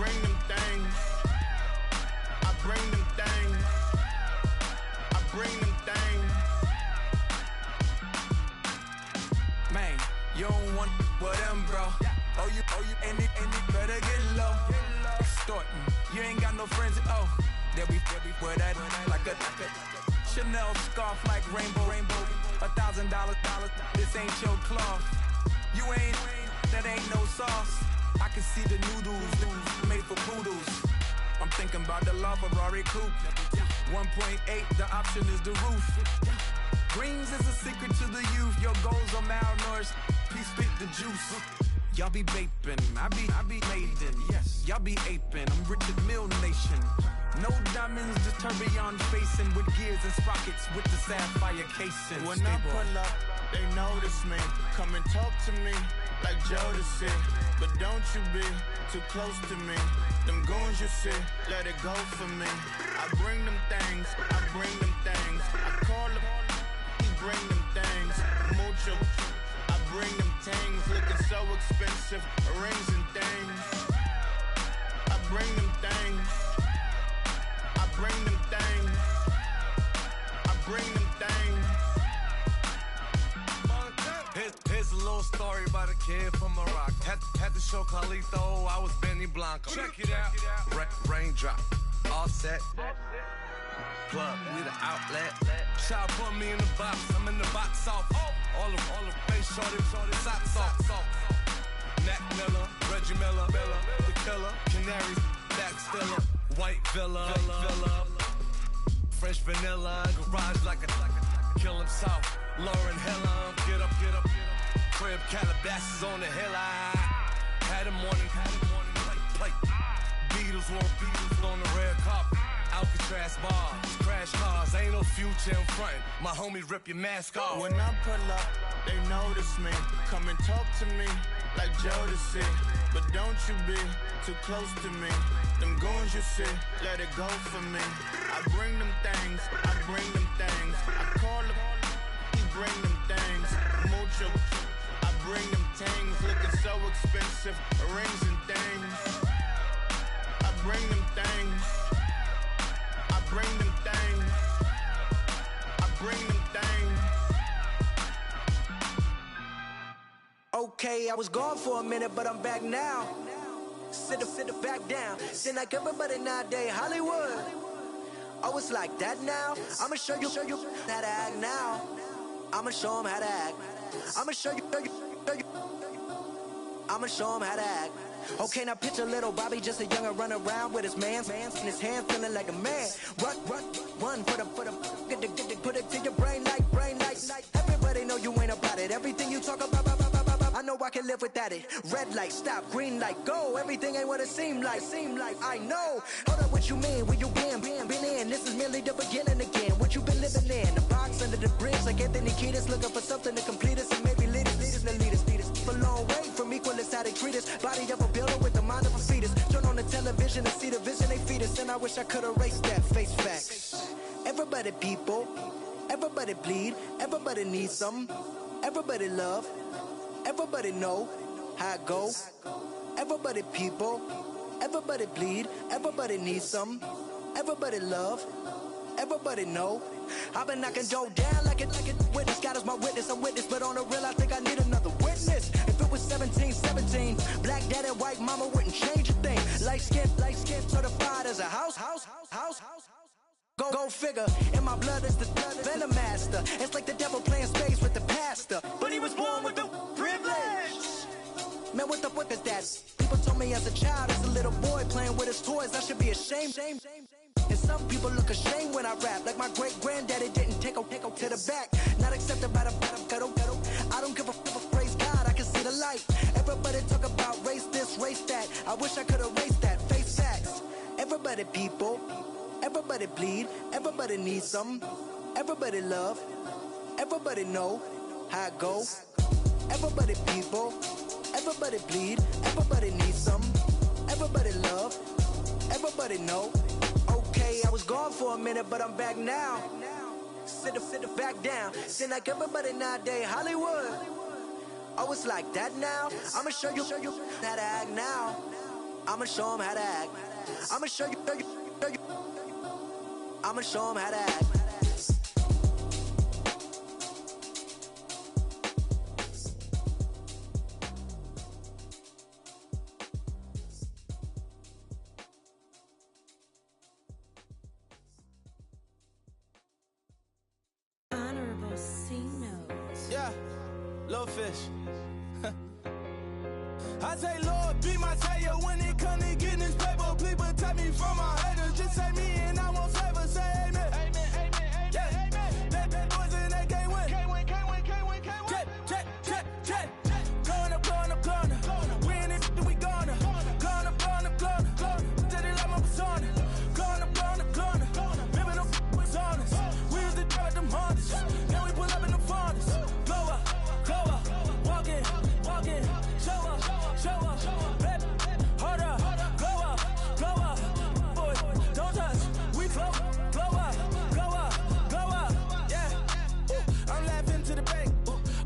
bring them things. I bring them things. I bring them things. Man, you don't want with them, bro. Oh, you, and it better get low. Extorting, you ain't got no friends. Oh, they'll be with that like a Chanel scarf like rainbow. $1,000, this ain't your cloth. You ain't, that ain't no sauce. I can see the noodles made for poodles. I'm thinking about the La Ferrari coupe. 1.8, the option is the roof. Greens is a secret to the youth. Your goals are malnourished. Please spit the juice. Y'all be vaping, I be maiden. Yes, y'all be aping. I'm Richard Mill Nation. No diamonds, just tourbillon facing with gears and sprockets with the sapphire casing. When I pull up, they notice me. Come and talk to me like Jodeci. But don't you be too close to me. Them goons you see, let it go for me. I bring them things, I bring them things. I call them, he bring them things. Mucho, I bring them things. Looking so expensive, rings and things. I bring them things. I bring them things. I bring them things. Here's a little story about a kid from Morocco. Had to show Carlito I was Benny Blanco. Check it out. Raindrop, all set. Plug, we the outlet. Shot put me in the box, I'm in the box off. All the face shorty, socks off. Mac Miller, Reggie Miller, the killer, Canaries, back stiller, white villa, fresh vanilla, garage like a kill himself. Lauren Hiller, get up, crib Calabasas on the hill. I had him on plate. Beatles on the red carpet. Alcatraz bars, crash cars, ain't no future in front. My homie rip your mask off. When I pull up, they notice me. Come and talk to me like Jodeci. But don't you be too close to me. Them goons you see, let it go for me. I bring them things, I bring them things. I call them, he bring them things. Mucho, I bring them things. Looking so expensive, rings and things. I bring them things. I bring them things. I bring them things. Okay, I was gone for a minute, but I'm back now. Sit back down. Seem like everybody nowadays, Hollywood. Oh, it's like that now. I'ma show you how to act now. I'ma show 'em how to act. I'ma show you. I'ma show 'em how to act. Okay, now picture little Bobby, just a youngin' run around with his man's in his hand, feeling like a man. Run for the put it to your brain like. Everybody know you ain't about it. Everything you talk about, I know I can live without it. Red light, stop, green light, go. Everything ain't what it seem like. I know. Hold up, what you mean? Where you been in? This is merely the beginning again. What you been living in? The box under the bridge, like Anthony Kiedis, looking for something to complete us and maybe lead us. For long way from equalists, how they treat us. Body of a builder with the mind of a fetus. Turn on the television and see the vision they feed us. And I wish I could erase that. Face facts. Everybody people, everybody bleed, everybody needs some. Everybody love, everybody know how it go. Everybody people, everybody bleed, everybody needs some. Everybody love, everybody know. I've been knocking dough down like it witness. God is my witness, I'm witness, but on the real I think I need another witness. If it was 17, black dad and white mama wouldn't change a thing. Light skin certified as a house. Go figure, in my blood is the venom master. It's like the devil playing space with the pastor. But he was born with the privilege. Man, what the fuck is that? People told me as a child, as a little boy playing with his toys, I should be ashamed. And some people look ashamed when I rap, like my great granddaddy didn't take to the back. Not accepted by the ghetto. I don't give a praise God, I can see the light. Everybody talk about race this, race that. I wish I could erase that. Face facts. Everybody people, everybody bleed, everybody needs some. Everybody love, everybody know how it go. Everybody people, everybody bleed, everybody needs some. Everybody love, everybody know. Okay, I was gone for a minute, but I'm back now. Sit back down. Seem like everybody nowadays, Hollywood. Oh, it's like that now. I'ma show you how to act now. I'ma show 'em how to act. I'ma show you. I'ma show 'em how to act. Honorable C notes. Yeah, little fish. I say, Lord, be my savior when it come to getting this paper. Please protect me from my haters. Just say me and I won't save us. Say amen. Amen, amen, amen. Yeah, amen. They boys and they can't win. Can't win, can't win, can't win, can't win. Check. Going up. We in it, we gonna. Going up. Did it like my persona. Going up. Remember them was honest. We used to drive them Hondas. Then we pull up in the Fondas. Glow up. Walk in. Show up. Baby, hold up. Glow up. Boy, don't touch. We flow. Glow up. Yeah. I'm laughing to the bank.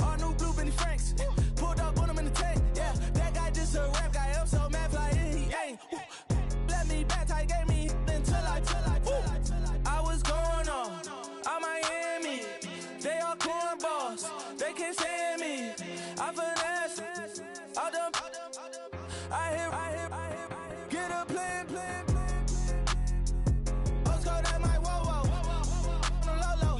All new blue Benny Franks. Pulled up on him in the tank. Yeah, that guy just a rap guy. I'm so mad fly in, he ain't. Let me back, tight gave me until I was going on. I'm Miami. They all cornballs. They can't stand me. I finesse. All them. I hear. Get a plan. Osco, that my whoa. Low.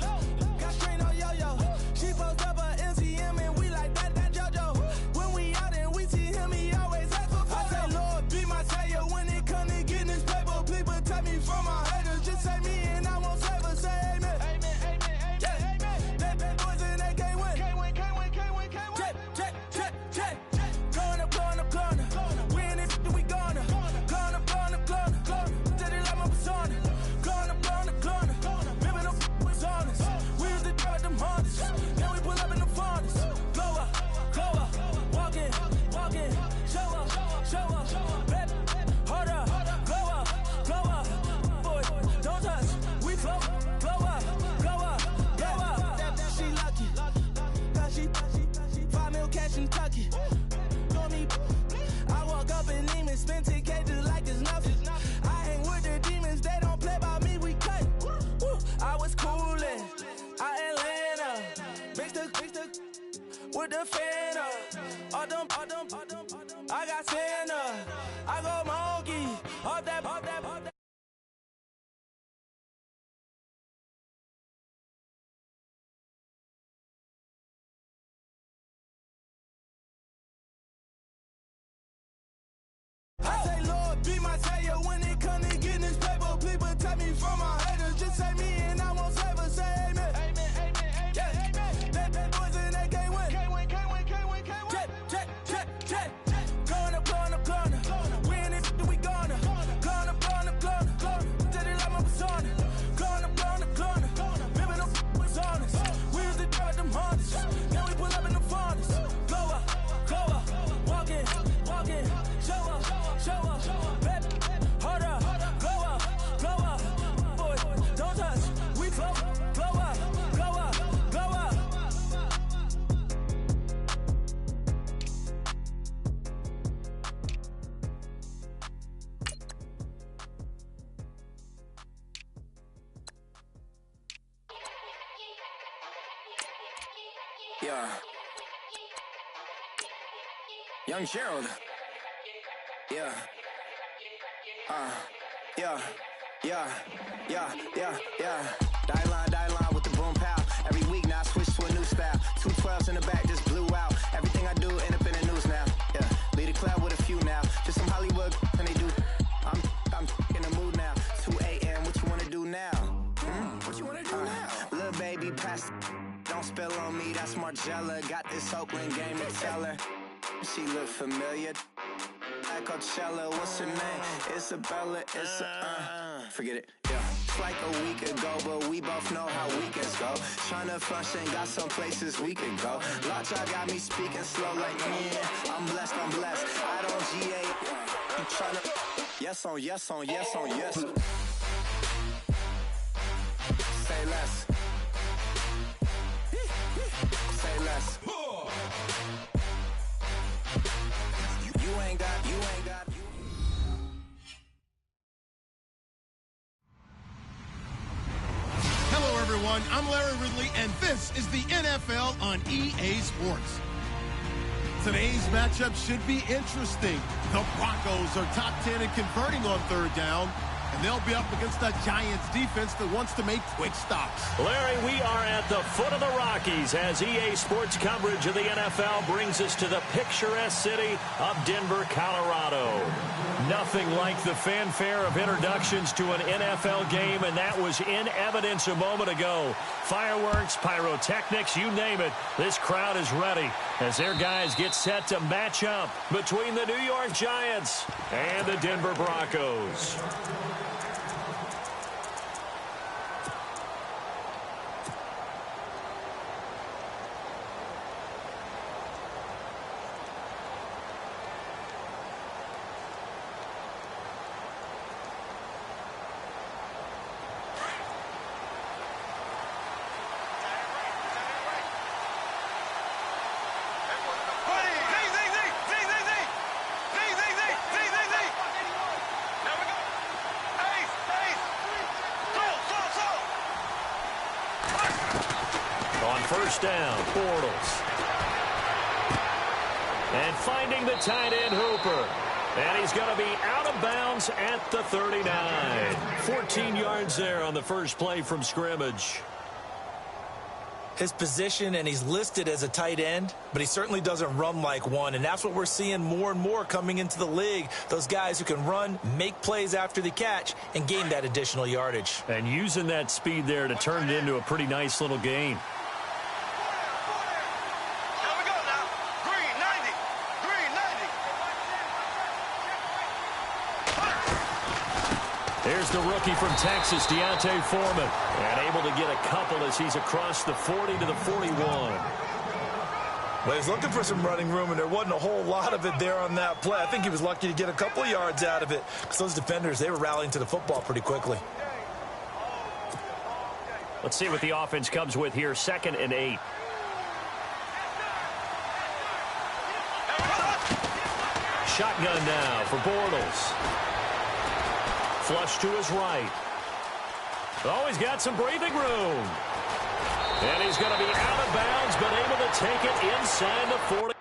Got strain on yo-yo. She post up a MCM and we like that JoJo. When we out and we see him, he always ask for photo. I say, Lord, be my savior when it come to getting this paper. Please protect me from my haters. Just say me and I won't save us. Say amen. Amen. Yeah. They boys and they can't win. Can't win. Check. Going up. We in it, we gonna. Going up. Did it like my persona. Going up. Remember them was honest. We used to drive them Hondas. Then we pull up in the Fondas. Glow up. Walk in. Show up. Baby, hold up. Glow up. Boy, don't touch. We flow. Glow up. She lucky. Cause she 5 mil cash in Tucky. Told me I walk up in Neiman, spend 10K just like it's nothing. I hang with the demons, they don't play by me, we cut. I was coolin', Atlanta, mixed with the Fanta. All them, I got Santa, I go monkey, all that. I say, Lord, be my savior when it come to getting this paper. Please protect me from my haters. Just say me and I won't save us. Say amen. Amen. Yeah. They boys and they can't win. Can't win. Check. Going up. We in it, we gonna. Going up. Did it like my persona. Going up. Remember them was honest. We used to drive them Hondas. Then we pull up in the Fondas. Glow up. Walk in. Show up. Baby, hold up. Glow up. Boy, don't touch. We flow. Glow up. Yeah. Young Gerald. Yeah. Die line with the boom pow. Every week now I switch to a new style. 2 12s in the back just blew out. Everything I do end up in the news now. Yeah. Lead a cloud with a few now. Just some Hollywood and they do. I'm in the mood now. 2 a.m. What you wanna do now? What you wanna do now? Little baby pass. Don't spill on me. That's Margella. Got this Oakland game to tell her. She look familiar. At Coachella, what's her name? Isabella, forget it, yeah. It's like a week ago, but we both know how weekends go. Tryna function, got some places we could go. Lockjaw got me speaking slow like, yeah, I'm blessed. I don't GA, I'm tryna, yes on yes. Say less. Say less. You ain't got. everyone. I'm Larry Ridley, and this is the NFL on EA Sports. Today's matchup should be interesting. The Broncos are top 10 in converting on third down, and they'll be up against a Giants defense that wants to make quick stops. Larry, we are at the foot of the Rockies as EA Sports coverage of the NFL brings us to the picturesque city of Denver, Colorado. Nothing like the fanfare of introductions to an NFL game, and that was in evidence a moment ago. Fireworks, pyrotechnics, you name it. This crowd is ready as their guys get set to match up between the New York Giants and the Denver Broncos. First down, Bortles. And finding the tight end, Hooper. And he's going to be out of bounds at the 39. 14 yards there on the first play from scrimmage. His position, and he's listed as a tight end, but he certainly doesn't run like one, and that's what we're seeing more and more coming into the league. Those guys who can run, make plays after the catch, and gain that additional yardage. And using that speed there to turn it into a pretty nice little gain. Here's the rookie from Texas, Deontay Foreman, and able to get a couple as he's across the 40 to the 41. Well, he's looking for some running room, and there wasn't a whole lot of it there on that play. I think he was lucky to get a couple of yards out of it because those defenders, they were rallying to the football pretty quickly. Let's see what the offense comes with here, 2nd and 8. Shotgun now for Bortles. Flush to his right. Oh, he's got some breathing room. And he's going to be out of bounds, but able to take it inside the 40.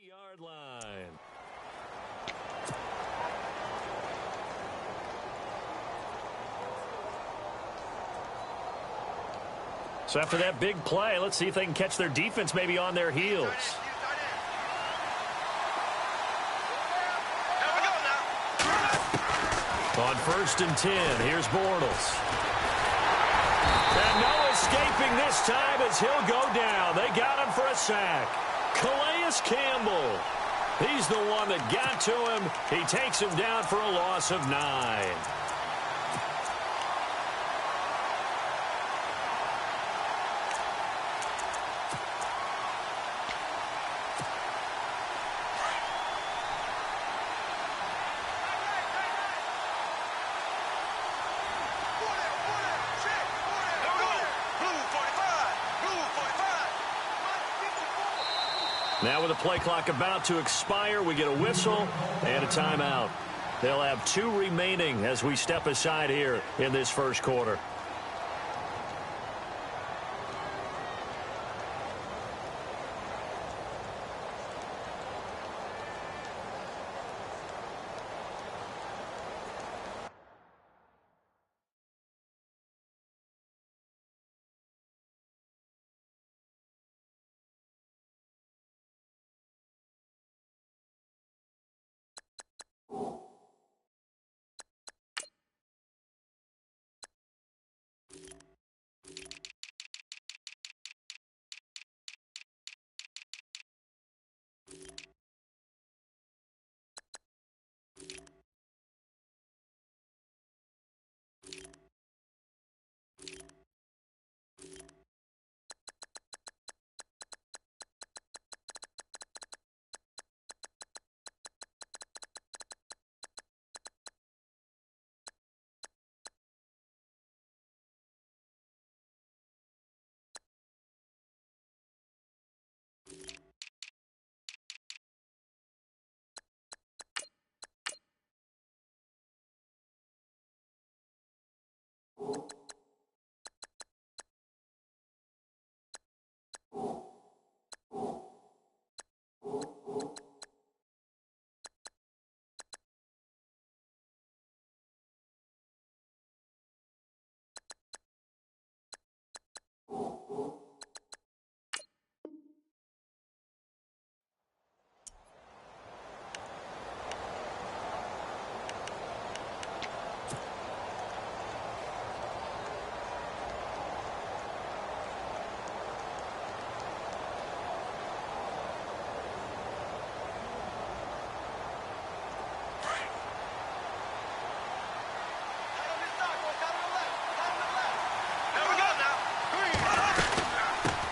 Yard line. So after that big play, let's see if they can catch their defense maybe on their heels. On 1st and 10, here's Bortles. And no escaping this time as he'll go down. They got him for a sack. Calais Campbell. He's the one that got to him. He takes him down for a loss of 9. Now with the play clock about to expire, we get a whistle and a timeout. They'll have 2 remaining as we step aside here in this first quarter.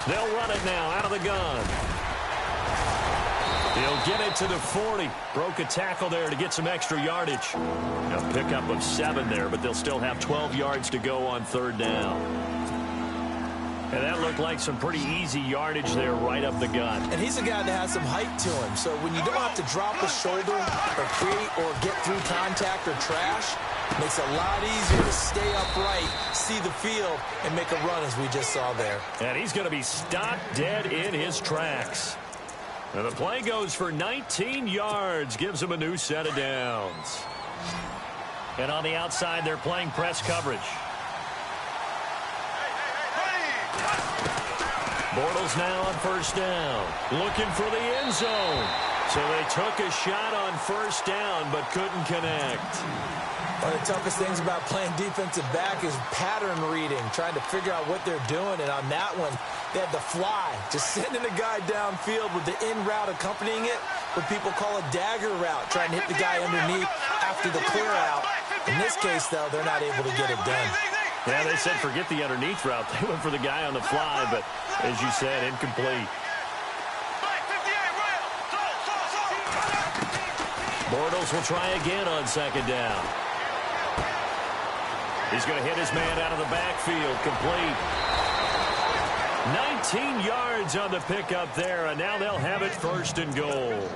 They'll run it now out of the gun. He'll get it to the 40. Broke a tackle there to get some extra yardage. A pickup of 7 there, but they'll still have 12 yards to go on 3rd down. And that looked like some pretty easy yardage there right up the gut. And he's a guy that has some height to him. So when you don't have to drop a shoulder or create or get through contact or trash, it makes it a lot easier to stay upright, see the field, and make a run as we just saw there. And he's going to be stopped dead in his tracks. And the play goes for 19 yards, gives him a new set of downs. And on the outside, they're playing press coverage. Bortles now on 1st down, looking for the end zone. So they took a shot on 1st down, but couldn't connect. One of the toughest things about playing defensive back is pattern reading, trying to figure out what they're doing. And on that one, they had the fly, just sending a guy downfield with the in route accompanying it, what people call a dagger route, trying to hit the guy underneath after the clear out. In this case, though, they're not able to get it done. Yeah, they said forget the underneath route. They went for the guy on the fly, but as you said, incomplete. Bortles will try again on 2nd down. He's going to hit his man out of the backfield, complete. 19 yards on the pickup there, and now they'll have it 1st and goal.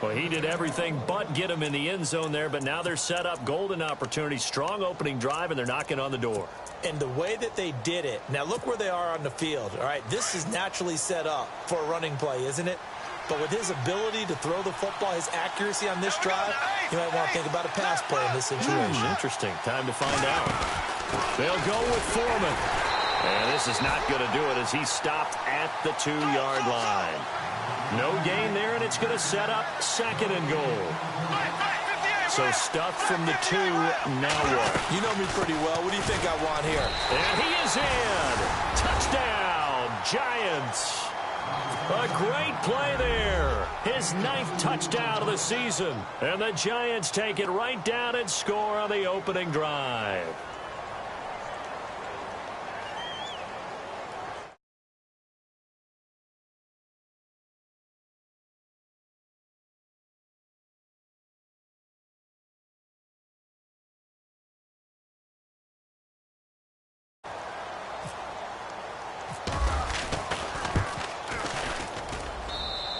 Well, he did everything but get him in the end zone there, but now they're set up, golden opportunity, strong opening drive, and they're knocking on the door. And the way that they did it, now look where they are on the field. All right, this is naturally set up for a running play, isn't it? But with his ability to throw the football, his accuracy on this drive, you might want to think about a pass play in this situation. Interesting. Time to find out. They'll go with Foreman. And this is not going to do it as he's stopped at the 2-yard line. No gain there, and it's going to set up 2nd and goal. So stuffed from the 2, now what? You know me pretty well. What do you think I want here? And he is in. Touchdown, Giants. A great play there. His 9th touchdown of the season. And the Giants take it right down and score on the opening drive.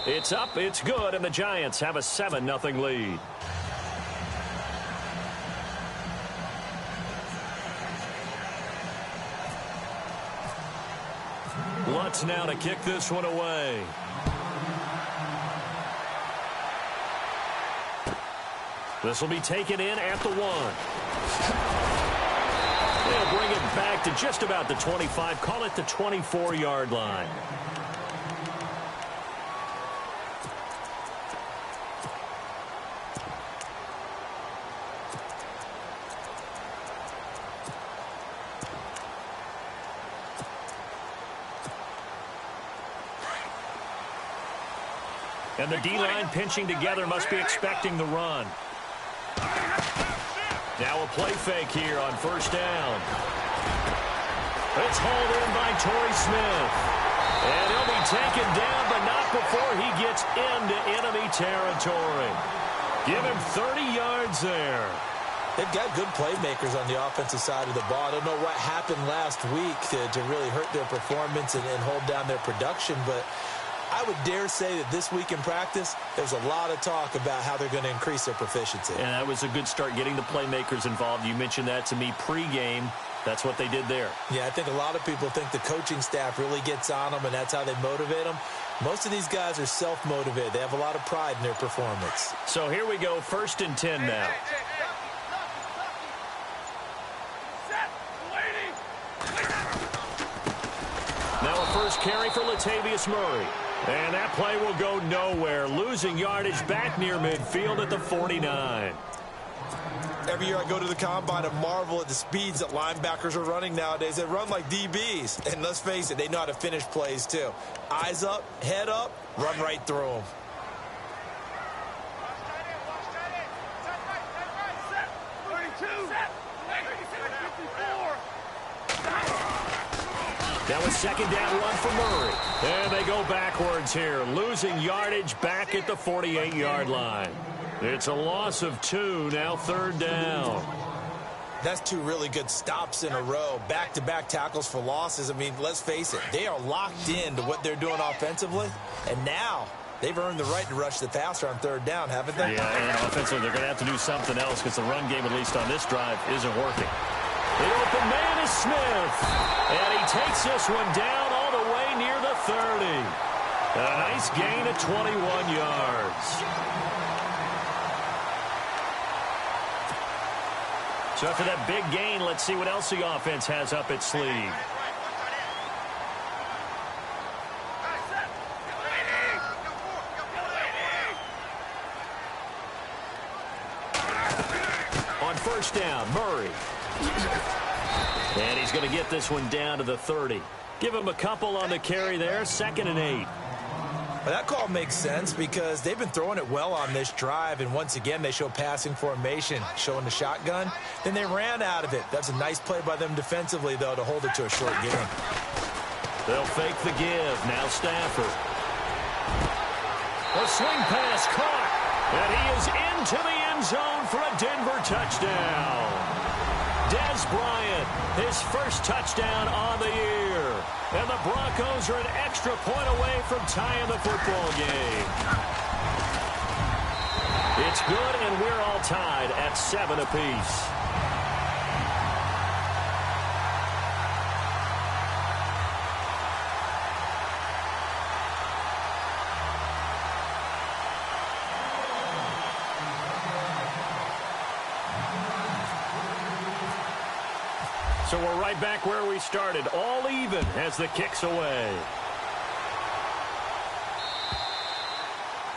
It's up, it's good, and the Giants have a 7-0 lead. Lutz now to kick this one away. This will be taken in at the 1. They'll bring it back to just about the 25, call it the 24-yard line. And the D-line pinching together must be expecting the run. Now a play fake here on first down. It's hauled in by Torrey Smith. And he'll be taken down, but not before he gets into enemy territory. Give him 30 yards there. They've got good playmakers on the offensive side of the ball. I don't know what happened last week to really hurt their performance and hold down their production, but I would dare say that this week in practice, there's a lot of talk about how they're going to increase their proficiency. And that was a good start, getting the playmakers involved. You mentioned that to me pregame. That's what they did there. Yeah, I think a lot of people think the coaching staff really gets on them, and that's how they motivate them. Most of these guys are self-motivated. They have a lot of pride in their performance. So here we go, 1st and 10 now. Now a first carry for Latavius Murray. And that play will go nowhere. Losing yardage back near midfield at the 49. Every year I go to the combine and marvel at the speeds that linebackers are running nowadays. They run like DBs. And let's face it, they know how to finish plays too. Eyes up, head up, run right through them. Now a 2nd down run for Murray. And they go backwards here, losing yardage back at the 48-yard line. It's a loss of 2, now 3rd down. That's 2 really good stops in a row. Back-to-back tackles for losses. I mean, let's face it, they are locked into what they're doing offensively. And now they've earned the right to rush the passer on 3rd down, haven't they? Yeah, and offensively they're going to have to do something else because the run game, at least on this drive, isn't working. The open man is Smith. And he takes this one down all the way near the 30. A nice gain of 21 yards. So after that big gain, let's see what else the offense has up its sleeve. On first down, Murray. And he's going to get this one down to the 30. Give him a couple on the carry there, 2nd and 8. Well, that call makes sense because they've been throwing it well on this drive, and once again they show passing formation, showing the shotgun. Then they ran out of it. That's a nice play by them defensively, though, to hold it to a short game. They'll fake the give. Now Stafford. A swing pass caught, and he is into the end zone for a Denver touchdown. Dez Bryant, his first touchdown on the year. And the Broncos are an extra point away from tying the football game. It's good, and we're all tied at 7 apiece. So we're right back where we started, all even as the kick's away.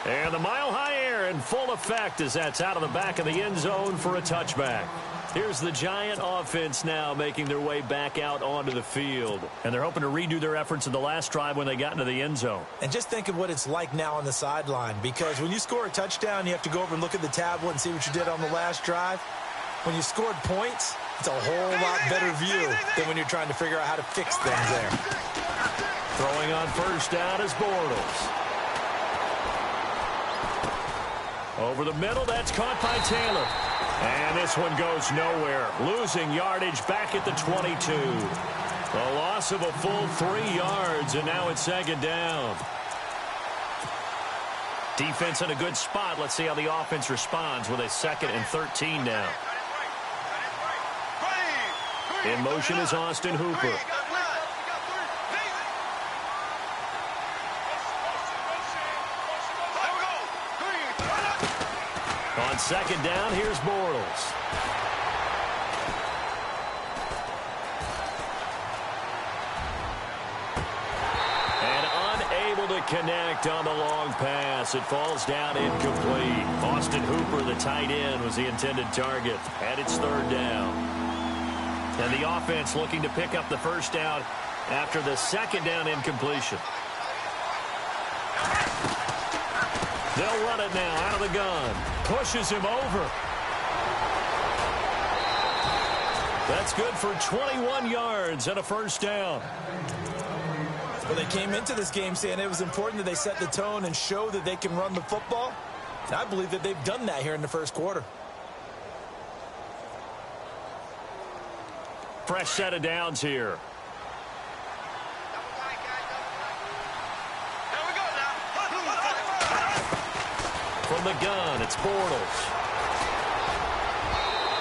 And the mile-high air in full effect as that's out of the back of the end zone for a touchback. Here's the Giant offense now making their way back out onto the field. And they're hoping to redo their efforts in the last drive when they got into the end zone. And just think of what it's like now on the sideline, because when you score a touchdown, you have to go over and look at the tablet and see what you did on the last drive. When you scored points, it's a whole lot better view than when you're trying to figure out how to fix things there. Throwing on first down is Bortles. Over the middle, that's caught by Taylor. And this one goes nowhere. Losing yardage back at the 22. A loss of a full 3 yards, and now it's 2nd down. Defense in a good spot. Let's see how the offense responds with a 2nd and 13 now. In motion is Austin Hooper. On 2nd down, here's Bortles. And unable to connect on the long pass. It falls down incomplete. Austin Hooper, the tight end, was the intended target. And it's 3rd down. And the offense looking to pick up the first down after the 2nd down incompletion. They'll run it now out of the gun. Pushes him over. That's good for 21 yards and a first down. Well, they came into this game saying it was important that they set the tone and show that they can run the football. And I believe that they've done that here in the first quarter. Fresh set of downs here. From the gun, it's Bortles.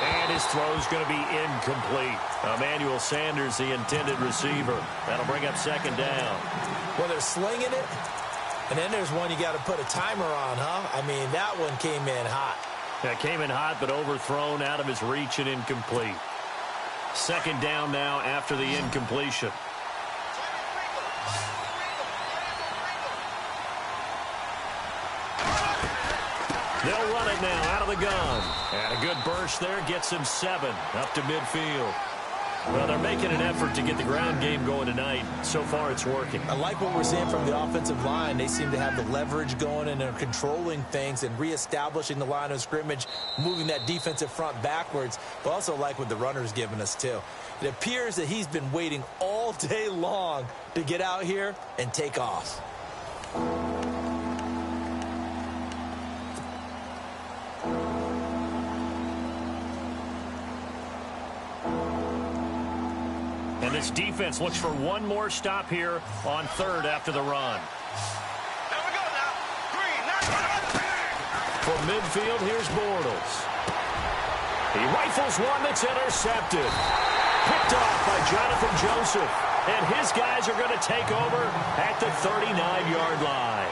And his throw's going to be incomplete. Emmanuel Sanders, the intended receiver. That'll bring up second down. Well, they're slinging it. And then there's one you got to put a timer on, huh? I mean, that one came in hot. That came in hot, but overthrown, out of his reach and incomplete. Second down now after the incompletion. They'll run it now out of the gun. And a good burst there gets him 7 up to midfield. Well, they're making an effort to get the ground game going tonight. So far, it's working. I like what we're seeing from the offensive line. They seem to have the leverage going, and they're controlling things and reestablishing the line of scrimmage, moving that defensive front backwards. But also like what the runner's giving us, too. It appears that he's been waiting all day long to get out here and take off. And this defense looks for one more stop here on third after the run. There we go now. From midfield, here's Bortles. He rifles one that's intercepted. Picked off by Jonathan Joseph. And his guys are going to take over at the 39-yard line.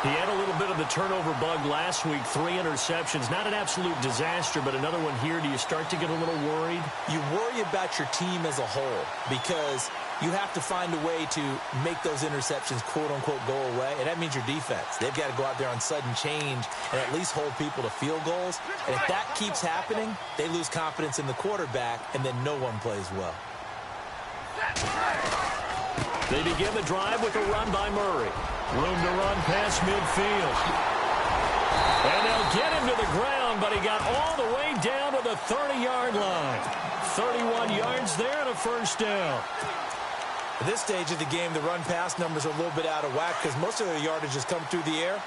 He had a little bit of the turnover bug last week, 3 interceptions. Not an absolute disaster, but another one here. Do you start to get a little worried? You worry about your team as a whole because you have to find a way to make those interceptions, quote-unquote, go away, and that means your defense. They've got to go out there on sudden change and at least hold people to field goals. And if that keeps happening, they lose confidence in the quarterback, and then no one plays well. They begin the drive with a run by Murray. Room to run past midfield. And they'll get him to the ground, but he got all the way down to the 30-yard line. 31 yards there and a first down. At this stage of the game, the run-pass numbers are a little bit out of whack because most of their yardage has come through the air.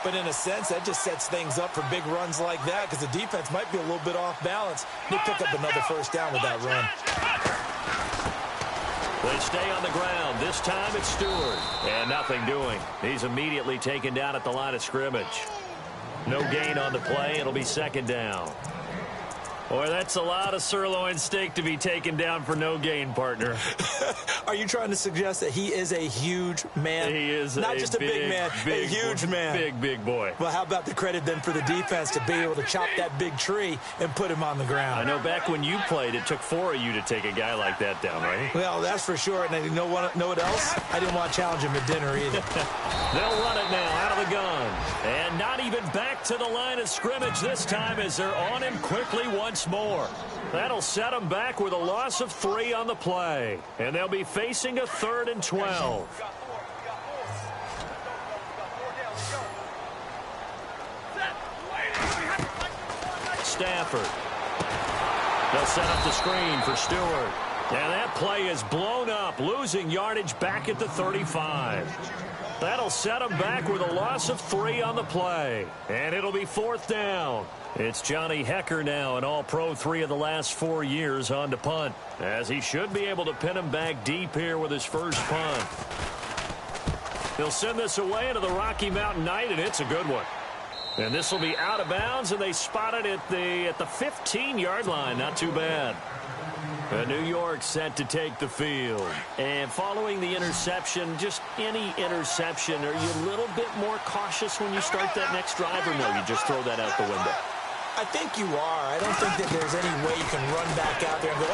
But in a sense, that just sets things up for big runs like that because the defense might be a little bit off balance. They pick up another first down with that run. They stay on the ground. This time it's Stewart. And nothing doing. He's immediately taken down at the line of scrimmage. No gain on the play. It'll be second down. Boy, that's a lot of sirloin steak to be taken down for no gain, partner. Are you trying to suggest that he is a huge man? He is not just a big man, a huge man. Big boy. Well, how about the credit then for the defense to be able to chop that big tree and put him on the ground? I know back when you played, it took 4 of you to take a guy like that down, right? Well, that's for sure. And you know what else? I didn't want to challenge him at dinner either. They'll run it now out of the gun. And not even back to the line of scrimmage this time as they're on him quickly once more. That'll set them back with a loss of 3 on the play. And they'll be facing a 3rd and 12. Stafford. They'll set up the screen for Stewart. And that play is blown up, losing yardage back at the 35. That'll set them back with a loss of 3 on the play. And it'll be 4th down. It's Johnny Hecker now, an all-pro 3 of the last 4 years on to punt, as he should be able to pin him back deep here with his first punt. He'll send this away into the Rocky Mountain Night, and it's a good one. And this will be out of bounds, and they spot it at the 15-yard line. Not too bad. New York set to take the field. And following the interception, just any interception, are you a little bit more cautious when you start that next drive, or no, you just throw that out the window? I think you are. I don't think that there's any way you can run back out there and go,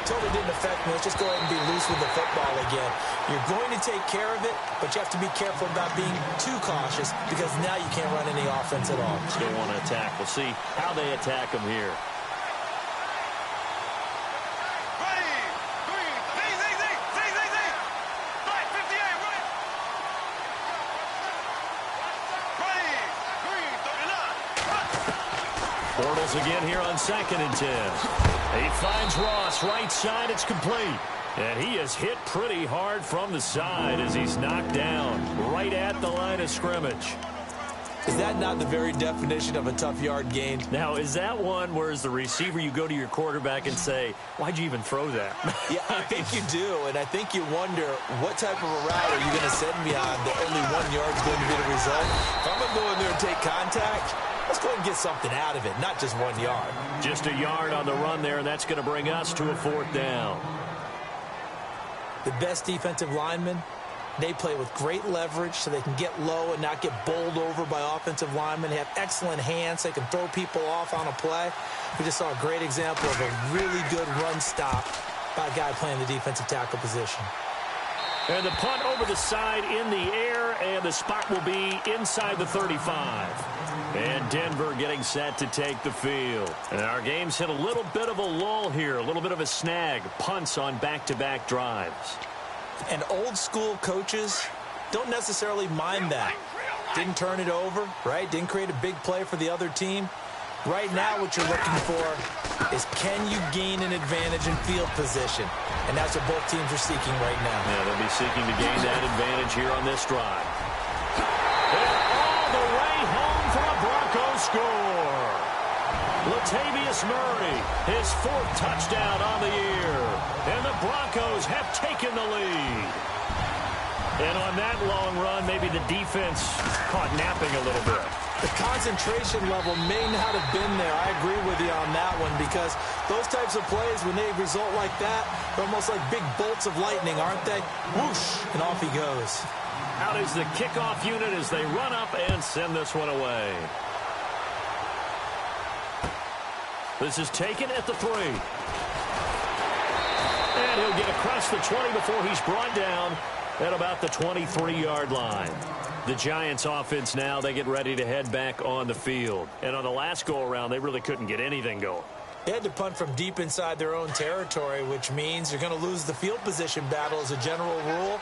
totally didn't affect me. Let's just go ahead and be loose with the football again. You're going to take care of it, but you have to be careful about being too cautious because now you can't run any offense at all. Still want to attack. We'll see how they attack them here. scrambles again here on 2nd and 10. He finds Ross right side. It's complete. And he is hit pretty hard from the side as he's knocked down right at the line of scrimmage. Is that not the very definition of a tough yard gain? Now, is that one where as the receiver you go to your quarterback and say, why'd you even throw that? Yeah, I think you do, and I think you wonder what type of a route are you going to send me on that only 1 yard is going to be the result? If I'm going to go in there and take contact, let's go ahead and get something out of it, not just 1 yard. Just a yard on the run there, and that's going to bring us to a 4th down. The best defensive linemen, they play with great leverage so they can get low and not get bowled over by offensive linemen. They have excellent hands. They can throw people off on a play. We just saw a great example of a really good run stop by a guy playing the defensive tackle position. And the punt over the side in the air, and the spot will be inside the 35. And Denver getting set to take the field. And our game's hit a little bit of a lull here, a little bit of a snag. Punts on back-to-back drives. And old-school coaches don't necessarily mind that. Didn't turn it over, right? Didn't create a big play for the other team. Right now what you're looking for is can you gain an advantage in field position? And that's what both teams are seeking right now. Yeah, they'll be seeking to gain that advantage here on this drive. And all the way home for a Broncos score. Latavius Murray, his 4th touchdown on the year. And the Broncos have taken the lead. And on that long run, maybe the defense caught napping a little bit. The concentration level may not have been there. I agree with you on that one because those types of plays, when they result like that, they're almost like big bolts of lightning, aren't they? Whoosh, and off he goes. Out is the kickoff unit as they run up and send this one away. This is taken at the 3. And he'll get across the 20 before he's brought down at about the 23-yard line. The Giants offense now, they get ready to head back on the field. And on the last go-around, they really couldn't get anything going. They had to punt from deep inside their own territory, which means you're going to lose the field position battle as a general rule.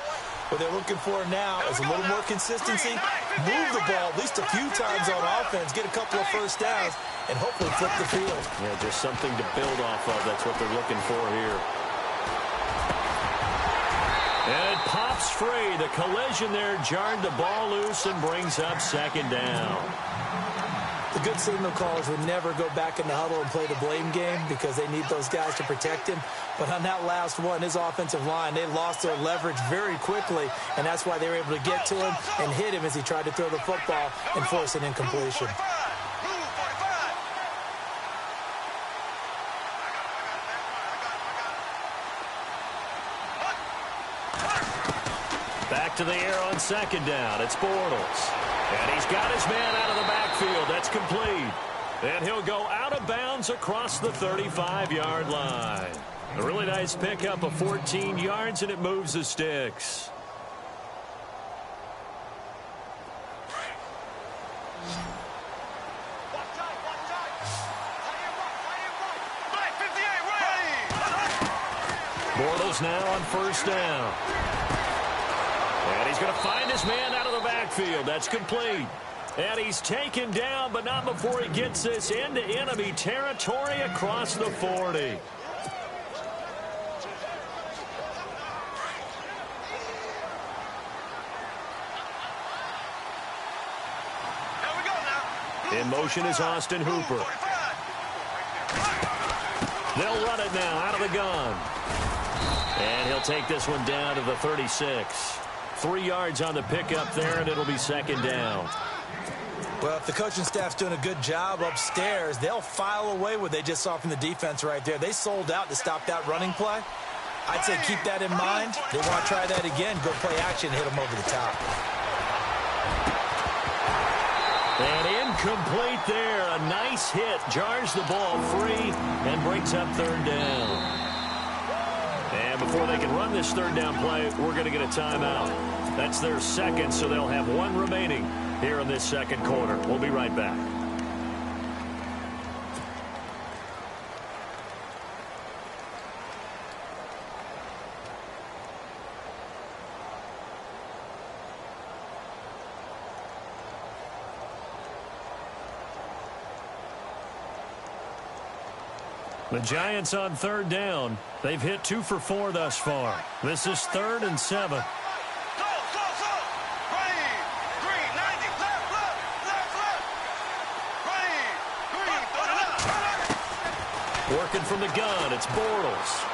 What they're looking for now is a little more consistency, move the ball at least a few times on offense, get a couple of first downs, and hopefully flip the field. Yeah, just something to build off of. That's what they're looking for here. And it pops free. The collision there jarred the ball loose and brings up 2nd down. The good signal callers would never go back in the huddle and play the blame game because they need those guys to protect him. But on that last one, his offensive line, they lost their leverage very quickly, and that's why they were able to get to him and hit him as he tried to throw the football and force an incompletion. Back to the air on 2nd down. It's Bortles. And he's got his man out of the backfield. That's complete. And he'll go out of bounds across the 35-yard line. A really nice pickup of 14 yards, and it moves the sticks. Bortles now on 1st down. And he's going to find his man out of the backfield. That's complete. And he's taken down, but not before he gets this into enemy territory across the 40. In motion is Austin Hooper. They'll run it now out of the gun. And he'll take this one down to the 36. 3 yards on the pickup there, and it'll be 2nd down. Well, if the coaching staff's doing a good job upstairs, they'll file away what they just saw from the defense right there. They sold out to stop that running play. I'd say keep that in mind. They want to try that again, go play action, hit them over the top. And incomplete there. A nice hit. Jars the ball free and brings up 3rd down. And before they can run this 3rd down play, we're going to get a timeout. That's their 2nd, so they'll have 1 remaining here in this 2nd quarter. We'll be right back. The Giants on third down. They've hit 2 for 4 thus far. This is 3rd and 7. Working from the gun, it's Bortles.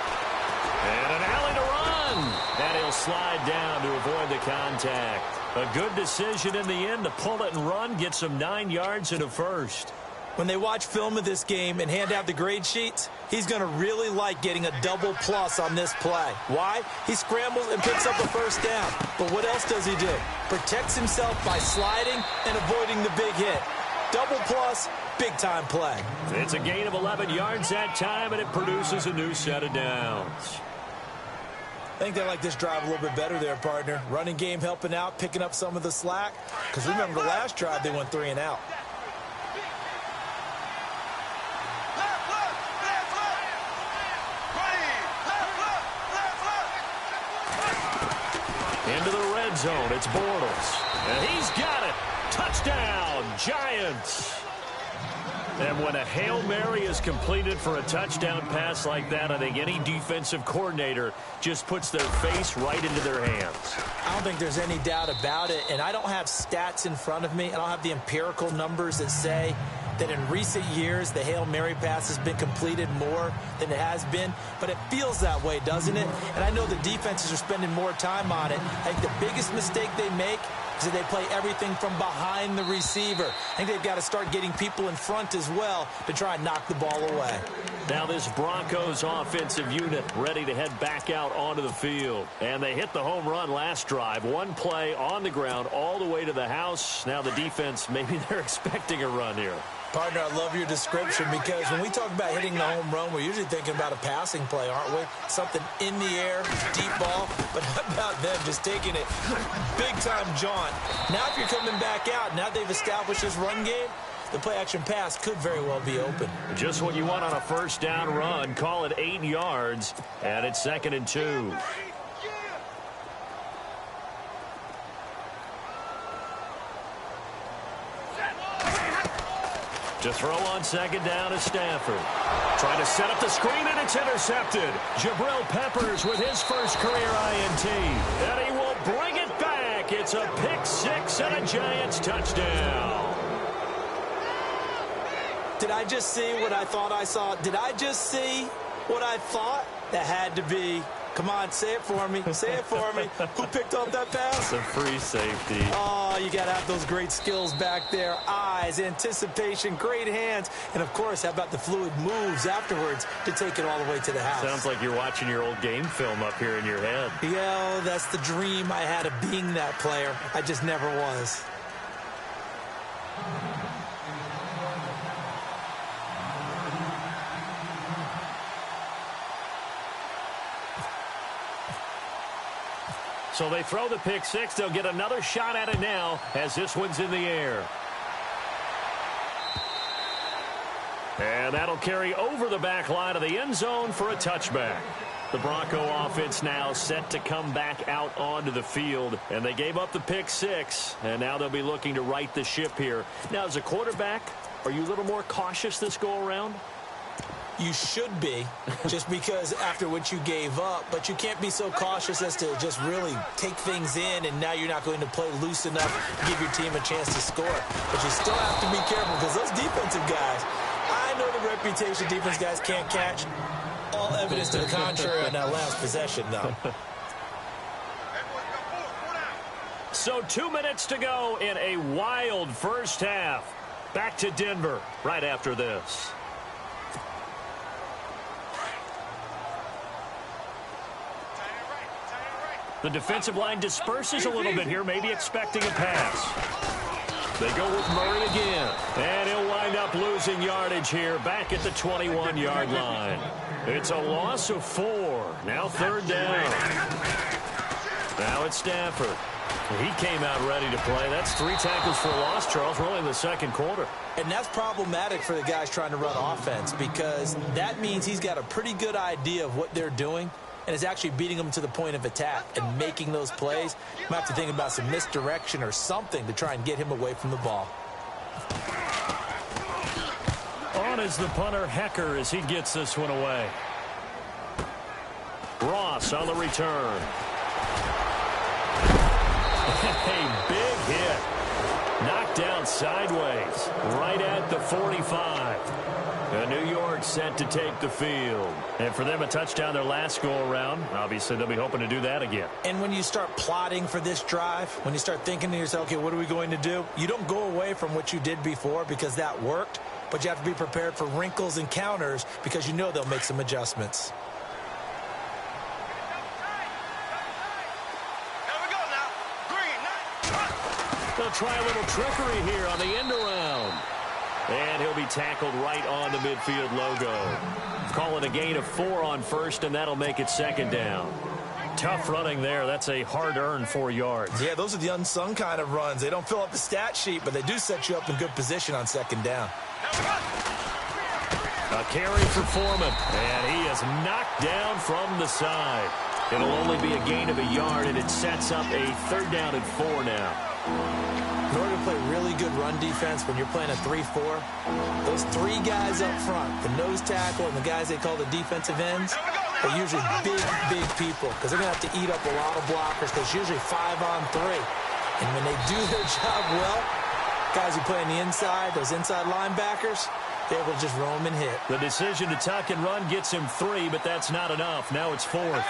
And an alley to run. And he'll slide down to avoid the contact. A good decision in the end to pull it and run, get some 9 yards and a first. When they watch film of this game and hand out the grade sheets, he's going to really like getting a double plus on this play. Why? He scrambles and picks up a first down. But what else does he do? Protects himself by sliding and avoiding the big hit. Double plus, big-time play. It's a gain of 11 yards that time, and it produces a new set of downs. I think they like this drive a little bit better there, partner. Running game helping out, picking up some of the slack. Because remember the last drive, they went 3 and out. Into the red zone, it's Bortles. And he's got it. Touchdown, Giants. And when a Hail Mary is completed for a touchdown pass like that, I think any defensive coordinator just puts their face right into their hands. I don't think there's any doubt about it, and I don't have stats in front of me. I don't have the empirical numbers that say that in recent years the Hail Mary pass has been completed more than it has been, but it feels that way, doesn't it? And I know the defenses are spending more time on it. I think the biggest mistake they make is that they play everything from behind the receiver. I think they've got to start getting people in front as well to try and knock the ball away. Now this Broncos offensive unit ready to head back out onto the field. And they hit the home run last drive. One play on the ground all the way to the house. Now the defense, maybe they're expecting a run here. Partner, I love your description because when we talk about hitting the home run, we're usually thinking about a passing play, aren't we? Something in the air, deep ball. But how about them just taking it big-time jaunt? Now if you're coming back out, now they've established this run game, the play-action pass could very well be open. Just what you want on a first down run. Call it 8 yards, and it's 2nd and 2. To throw on 2nd down is Stafford. Trying to set up the screen, and it's intercepted. Jabril Peppers with his first career INT. And he will bring it back. It's a pick-6 and a Giants touchdown. Did I just see what I thought I saw? Did I just see what I thought? That had to be. Come on, say it for me. Say it for me. Who picked up that pass? It's a free safety. Oh, you got to have those great skills back there. Eyes, anticipation, great hands. And, of course, how about the fluid moves afterwards to take it all the way to the house? Sounds like you're watching your old game film up here in your head. Yeah, that's the dream I had of being that player. I just never was. So they throw the pick-6. They'll get another shot at it now as this one's in the air. And that'll carry over the back line of the end zone for a touchback. The Bronco offense now set to come back out onto the field. And they gave up the pick-6, and now they'll be looking to right the ship here. Now, as a quarterback, are you a little more cautious this go-around? You should be, just because after what you gave up, but you can't be so cautious as to just really take things in, and now you're not going to play loose enough to give your team a chance to score. But you still have to be careful because those defensive guys, I know the reputation defense guys can't catch. All evidence to the contrary on that last possession, though. So 2 minutes to go in a wild first half. Back to Denver right after this. The defensive line disperses a little bit here, maybe expecting a pass. They go with Murray again, and he'll wind up losing yardage here back at the 21-yard line. It's a loss of 4. Now 3rd down. Now it's Stafford. He came out ready to play. That's 3 tackles for a loss, Charles, really in the second quarter. And that's problematic for the guys trying to run offense because that means he's got a pretty good idea of what they're doing and is actually beating them to the point of attack and making those plays. You might have to think about some misdirection or something to try and get him away from the ball. On on is the punter, Hecker, as he gets this one away. Ross on the return. A big hit. Knocked down sideways, right at the 45. And New York set to take the field. And for them, a touchdown their last go-around. Obviously, they'll be hoping to do that again. And when you start plotting for this drive, when you start thinking to yourself, okay, what are we going to do? You don't go away from what you did before because that worked, but you have to be prepared for wrinkles and counters because you know they'll make some adjustments. They'll try a little trickery here on the end around. And he'll be tackled right on the midfield logo. Call it a gain of 4 on first, and that'll make it second down. Tough running there. That's a hard-earned 4 yards. Yeah, those are the unsung kind of runs. They don't fill up the stat sheet, but they do set you up in good position on second down. A carry for Foreman, and he is knocked down from the side. It'll only be a gain of a yard, and it sets up a 3rd down and 4 now. In order to play really good run defense when you're playing a 3-4, those 3 guys up front, the nose tackle and the guys they call the defensive ends, are usually big people because they're going to have to eat up a lot of blockers because it's usually 5 on 3. And when they do their job well, guys who play on the inside, those inside linebackers, they're able to just roam and hit. The decision to tuck and run gets him 3, but that's not enough. Now it's 4th.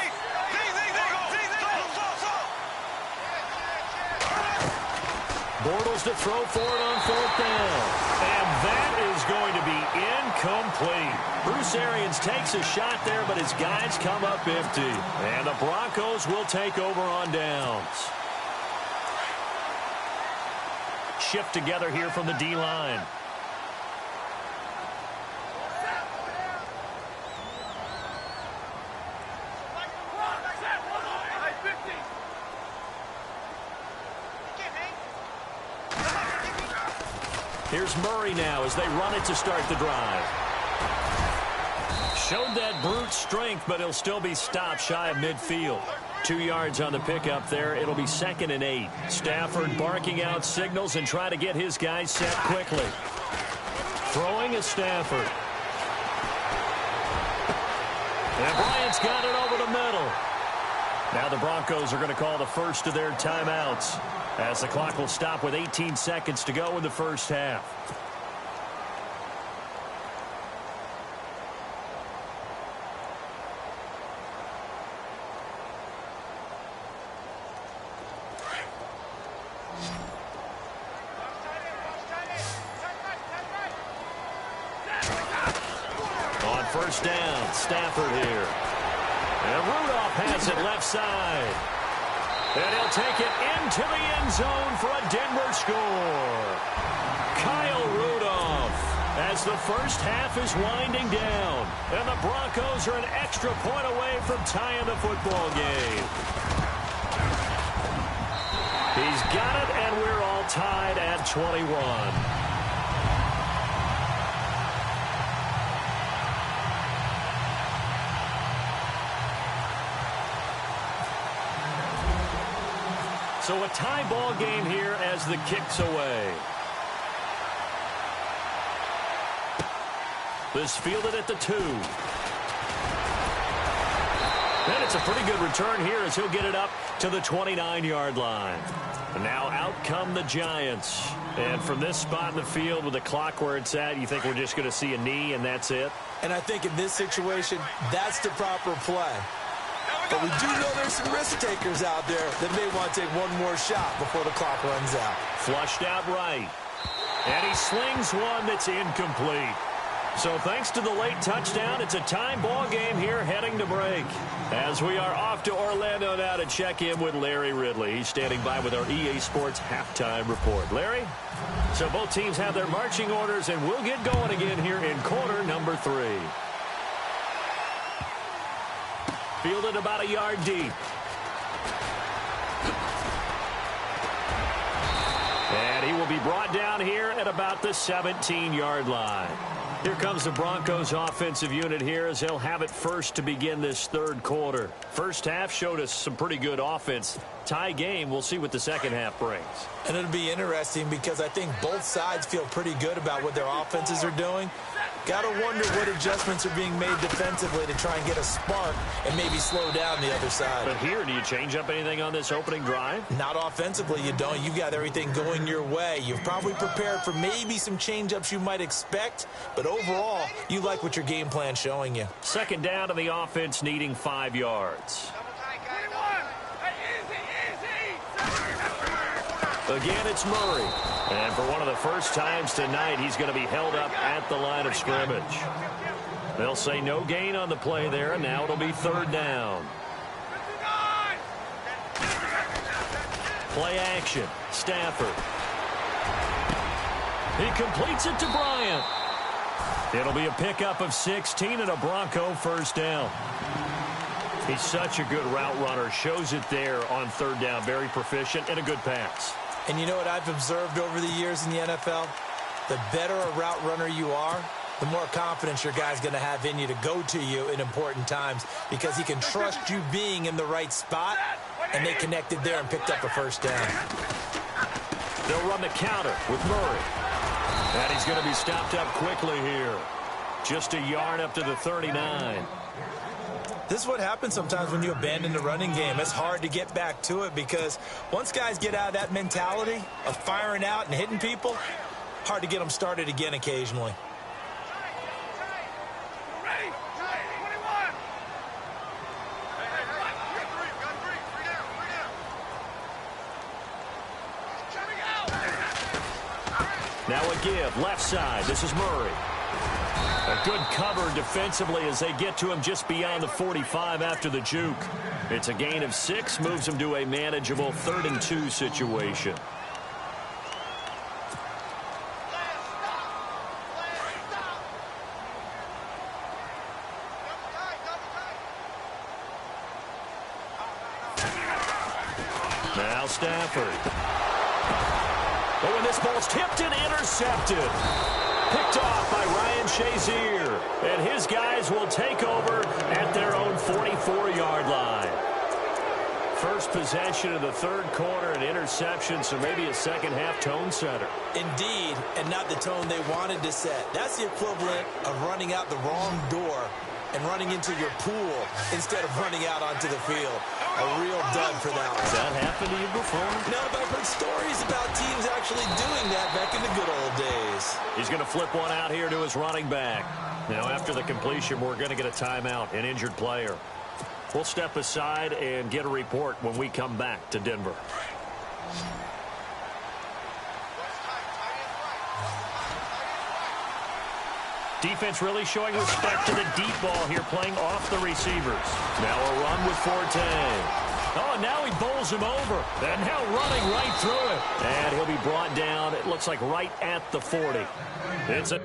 Bortles to throw for it on 4th down. And that is going to be incomplete. Bruce Arians takes a shot there, but his guys come up empty. And the Broncos will take over on downs. Shift together here from the D-line. Here's Murray now as they run it to start the drive. Showed that brute strength, but he'll still be stopped shy of midfield. 2 yards on the pickup there. It'll be 2nd and 8. Stafford barking out signals and trying to get his guys set quickly. Throwing is Stafford. And Bryant's got it over the middle. Now the Broncos are going to call the first of their timeouts, as the clock will stop with 18 seconds to go in the first half. On first down, Stafford here. And Rudolph has it left side. And he'll take it into the end zone for a Denver score. Kyle Rudolph, as the first half is winding down. And the Broncos are an extra point away from tying the football game. He's got it, and we're all tied at 21. So a tie ball game here as the kick's away. This fielded at the 2. And it's a pretty good return here as he'll get it up to the 29-yard line. And now out come the Giants. And from this spot in the field with the clock where it's at, you think we're just going to see a knee and that's it? And I think in this situation, that's the proper play. But we do know there's some risk takers out there that may want to take one more shot before the clock runs out. Flushed out right. And he slings one that's incomplete. So thanks to the late touchdown, it's a time ball game here heading to break. As we are off to Orlando now to check in with Larry Ridley. He's standing by with our EA Sports halftime report. Larry? So both teams have their marching orders, and we'll get going again here in quarter number 3. Fielded about a yard deep. And he will be brought down here at about the 17-yard line. Here comes the Broncos offensive unit here as they'll have it first to begin this third quarter. First half showed us some pretty good offense. Tie game. We'll see what the second half brings. And it'll be interesting because I think both sides feel pretty good about what their offenses are doing. Got to wonder what adjustments are being made defensively to try and get a spark and maybe slow down the other side. But here, do you change up anything on this opening drive? Not offensively, you don't. You've got everything going your way. You've probably prepared for maybe some change-ups you might expect, but overall, you like what your game plan's showing you. Second down to the offense, needing 5 yards. Again, it's Murray. And for one of the first times tonight, he's going to be held up at the line of scrimmage. They'll say no gain on the play there, and now it'll be third down. Play action. Stafford. He completes it to Bryant. It'll be a pickup of 16 and a Bronco first down. He's such a good route runner. Shows it there on third down. Very proficient and a good pass. And you know what I've observed over the years in the NFL? The better a route runner you are, the more confidence your guy's going to have in you to go to you in important times because he can trust you being in the right spot, and they connected there and picked up a first down. They'll run the counter with Murray. And he's going to be stopped up quickly here. Just a yard up to the 39. This is what happens sometimes when you abandon the running game. It's hard to get back to it because once guys get out of that mentality of firing out and hitting people, hard to get them started again occasionally. Now a give, left side. This is Murray. A good cover defensively as they get to him just beyond the 45 after the juke. It's a gain of 6, moves him to a manageable 3rd and 2 situation. Now Stafford. But when this ball's tipped and intercepted. Picked off by Ryan Shazier. And his guys will take over at their own 44-yard line. First possession of the third quarter, an interception, so maybe a second-half tone setter. Indeed, and not the tone they wanted to set. That's the equivalent of running out the wrong door and running into your pool instead of running out onto the field. A real dud for that one. Has that happened to you before? No, but I've heard stories about teams actually doing that back in the good old days. He's going to flip one out here to his running back. Now, after the completion, we're going to get a timeout, an injured player. We'll step aside and get a report when we come back to Denver. Defense really showing respect to the deep ball here, playing off the receivers. Now a run with Forte. Oh, and now he bowls him over. And now running right through it. And he'll be brought down, it looks like right at the 40. It's a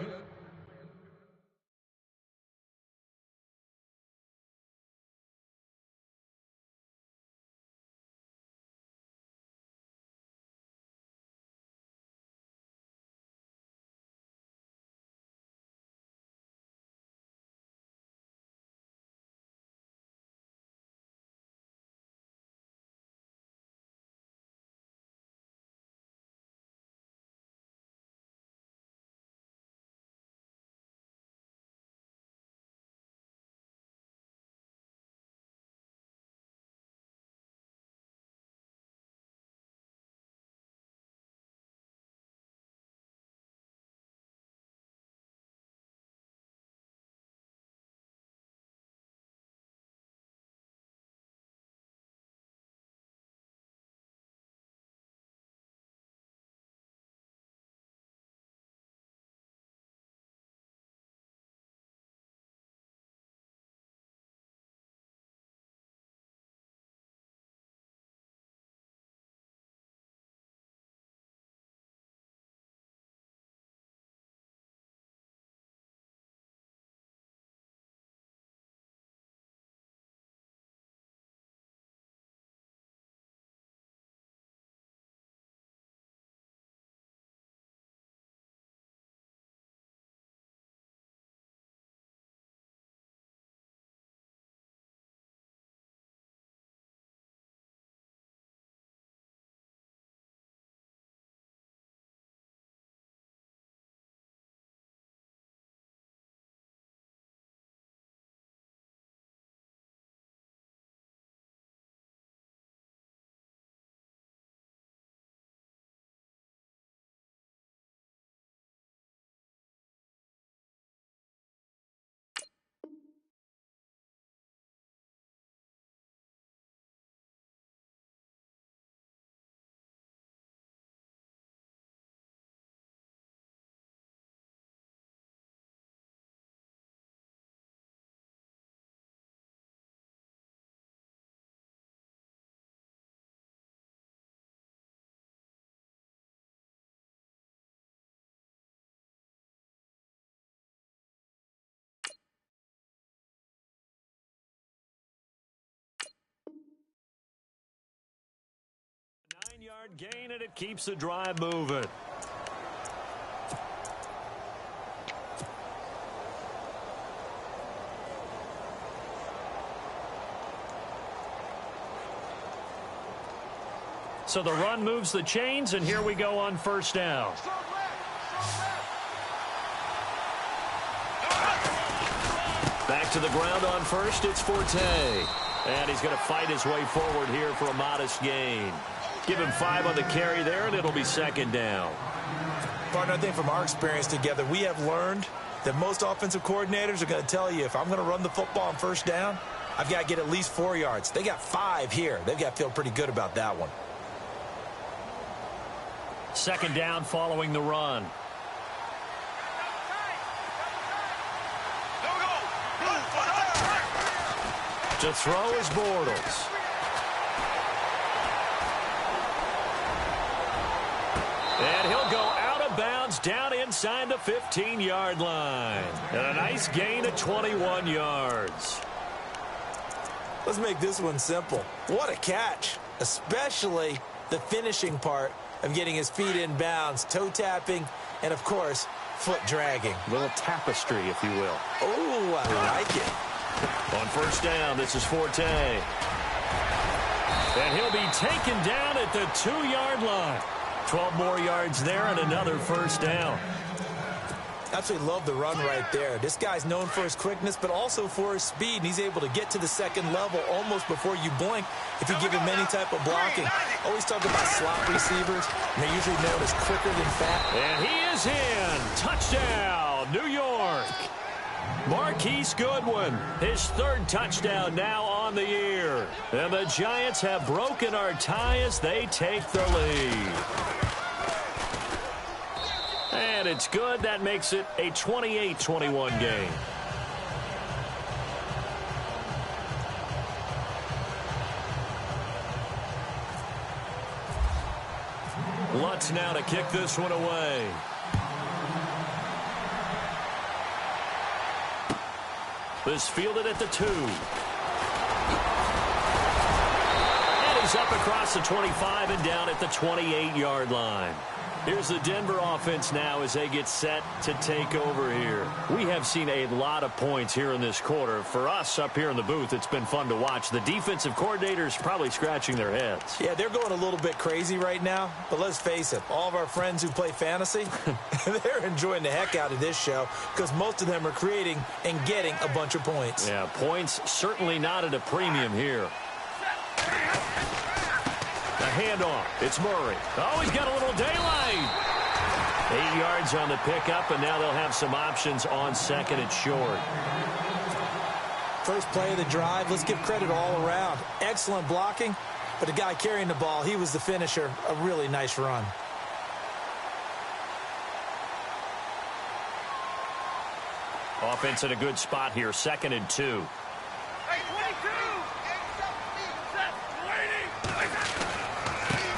6-yard gain, and it keeps the drive moving. So the run moves the chains, and here we go on first down. Back to the ground on first, it's Forte. And he's going to fight his way forward here for a modest gain. Give him 5 on the carry there, and it'll be second down. Partner, I think from our experience together, we have learned that most offensive coordinators are going to tell you, if I'm going to run the football on first down, I've got to get at least 4 yards. They got 5 here. They've got to feel pretty good about that one. Second down following the run. To throw is Bortles. And he'll go out of bounds down inside the 15-yard line. And a nice gain of 21 yards. Let's make this one simple. What a catch, especially the finishing part of getting his feet in bounds, toe tapping, and, of course, foot dragging. A little tapestry, if you will. Oh, I like it. On first down, this is Forte. And he'll be taken down at the 2-yard line. 12 more yards there and another first down. Absolutely love the run right there. This guy's known for his quickness, but also for his speed, and he's able to get to the second level almost before you blink if you give him any type of blocking. Always talk about slot receivers, and they're usually known as quicker than fat. And he is in. Touchdown, New York. Marquise Goodwin, his 3rd touchdown now on the year. And the Giants have broken our tie as they take the lead. And it's good. That makes it a 28-21 game. Lutz now to kick this one away. This fielded at the 2. And he's up across the 25 and down at the 28-yard line. Here's the Denver offense now as they get set to take over here. We have seen a lot of points here in this quarter. For us up here in the booth, it's been fun to watch. The defensive coordinators probably scratching their heads. Yeah, they're going a little bit crazy right now. But let's face it, all of our friends who play fantasy, they're enjoying the heck out of this show because most of them are creating and getting a bunch of points. Yeah, points certainly not at a premium here. The handoff. It's Murray. Oh, he's got a little daylight. 8 yards on the pickup, and now they'll have some options on second and short. First play of the drive. Let's give credit all around. Excellent blocking, but the guy carrying the ball, he was the finisher. A really nice run. Offense in a good spot here. 2nd and 2.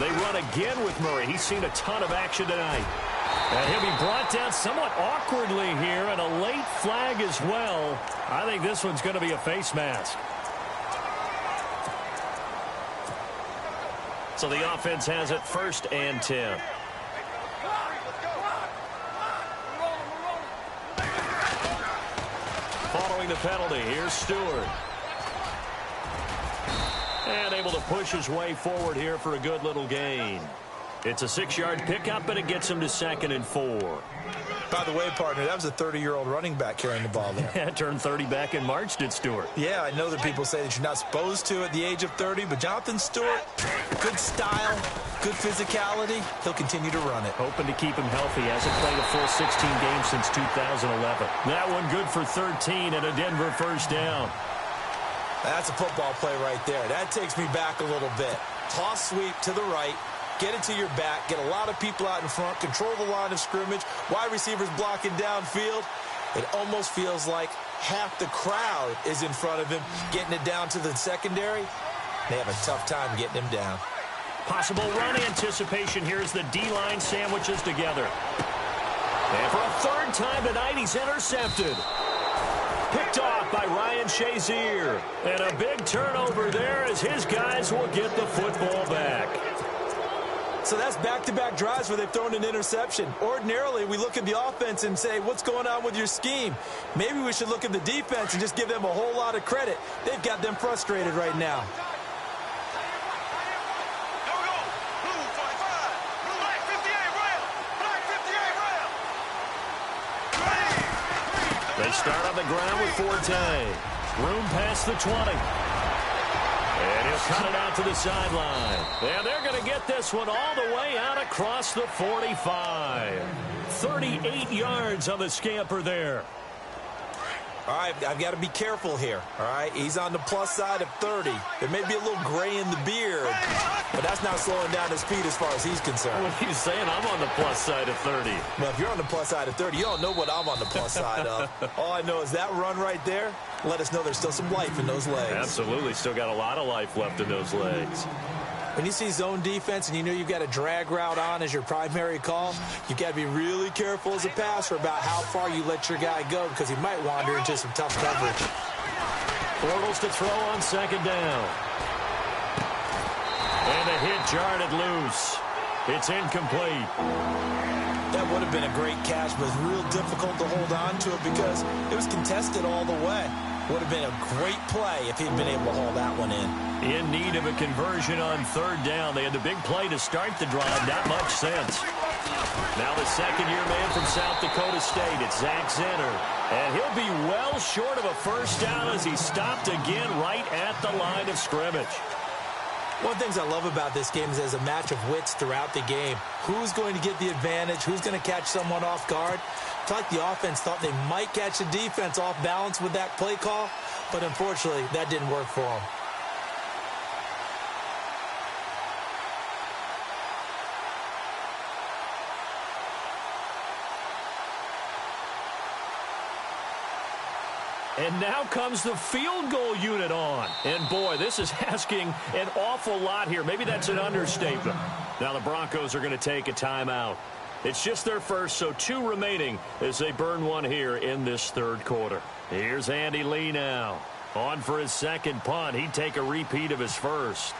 They run again with Murray. He's seen a ton of action tonight. And he'll be brought down somewhat awkwardly here, and a late flag as well. I think this one's going to be a face mask. So the offense has it 1st and 10. Following the penalty, here's Stewart. And able to push his way forward here for a good little gain. It's a 6-yard pickup, and it gets him to 2nd and 4. By the way, partner, that was a 30-year-old running back carrying the ball there. Yeah, turned 30 back in March, did Stewart. Yeah, I know that people say that you're not supposed to at the age of 30, but Jonathan Stewart, good style, good physicality. He'll continue to run it. Hoping to keep him healthy. Hasn't played a full 16 games since 2011. That one good for 13 and a Denver first down. That's a football play right there. That takes me back a little bit. Toss sweep to the right. Get it to your back. Get a lot of people out in front. Control the line of scrimmage. Wide receivers blocking downfield. It almost feels like half the crowd is in front of him, getting it down to the secondary. They have a tough time getting him down. Possible run anticipation here as the D-line sandwiches together. And for a 3rd time tonight, he's intercepted. Picked off by Ryan Shazier. And a big turnover there as his guys will get the football back. So that's back-to-back drives where they've thrown an interception. Ordinarily, we look at the offense and say, what's going on with your scheme? Maybe we should look at the defense and just give them a whole lot of credit. They've got them frustrated right now. They start on the ground with Forte. Room past the 20. And he'll cut it out to the sideline. And they're going to get this one all the way out across the 45. 38 yards on the scamper there. All right, I've got to be careful here, all right? He's on the plus side of 30. There may be a little gray in the beard, but that's not slowing down his speed as far as he's concerned. What are you saying? I'm on the plus side of 30. Well, if you're on the plus side of 30, you don't know what I'm on the plus side of. All I know is that run right there, let us know there's still some life in those legs. Absolutely, still got a lot of life left in those legs. When you see zone defense and you know you've got a drag route on as your primary call, you've got to be really careful as a passer about how far you let your guy go because he might wander into some tough coverage. Bortles to throw on second down. And the hit jarred it loose. It's incomplete. That would have been a great catch, but it's real difficult to hold on to it because it was contested all the way. Would have been a great play if he'd been able to haul that one in. In need of a conversion on third down. They had the big play to start the drive. Not much sense. Now the second-year man from South Dakota State. It's Zach Zenner. And he'll be well short of a first down as he stopped again right at the line of scrimmage. One of the things I love about this game is there's a match of wits throughout the game. Who's going to get the advantage? Who's going to catch someone off guard? It's like the offense thought they might catch the defense off balance with that play call, but unfortunately, that didn't work for them. And now comes the field goal unit on. And, boy, this is asking an awful lot here. Maybe that's an understatement. Now the Broncos are going to take a timeout. It's just their first, so 2 remaining as they burn one here in this third quarter. Here's Andy Lee now. On for his second punt. He'd take a repeat of his first.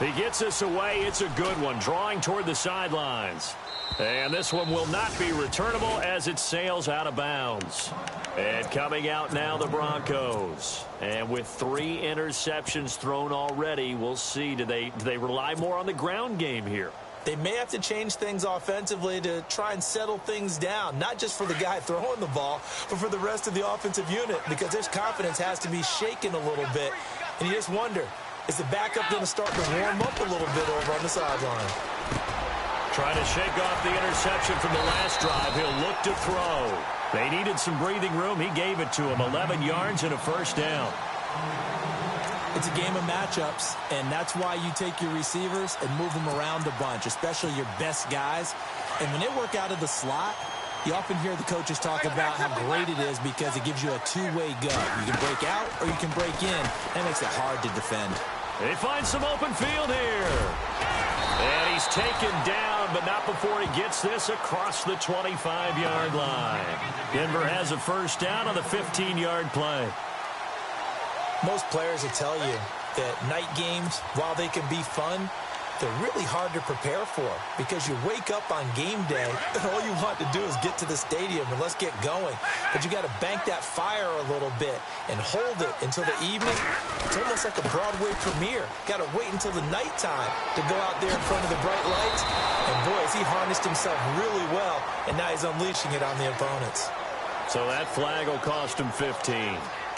He gets this away. It's a good one. Drawing toward the sidelines. And this one will not be returnable as it sails out of bounds. And coming out now, the Broncos. And with 3 interceptions thrown already, we'll see. Do they rely more on the ground game here? They may have to change things offensively to try and settle things down, not just for the guy throwing the ball, but for the rest of the offensive unit, because their confidence has to be shaken a little bit. And you just wonder, is the backup going to start to warm up a little bit over on the sideline? Trying to shake off the interception from the last drive. He'll look to throw. They needed some breathing room. He gave it to him. 11 yards and a first down. It's a game of matchups, and that's why you take your receivers and move them around a bunch, especially your best guys. And when they work out of the slot, you often hear the coaches talk about how great it is because it gives you a two-way go. You can break out or you can break in. That makes it hard to defend. They find some open field here. And he's taken down, but not before he gets this across the 25-yard line. Denver has a first down on the 15-yard play. Most players will tell you that night games, while they can be fun, they're really hard to prepare for because you wake up on game day and all you want to do is get to the stadium and let's get going. But you got to bank that fire a little bit and hold it until the evening. It's almost like a Broadway premiere. Got to wait until the nighttime to go out there in front of the bright lights. And boy, has he harnessed himself really well, and now he's unleashing it on the opponents. So that flag will cost him 15.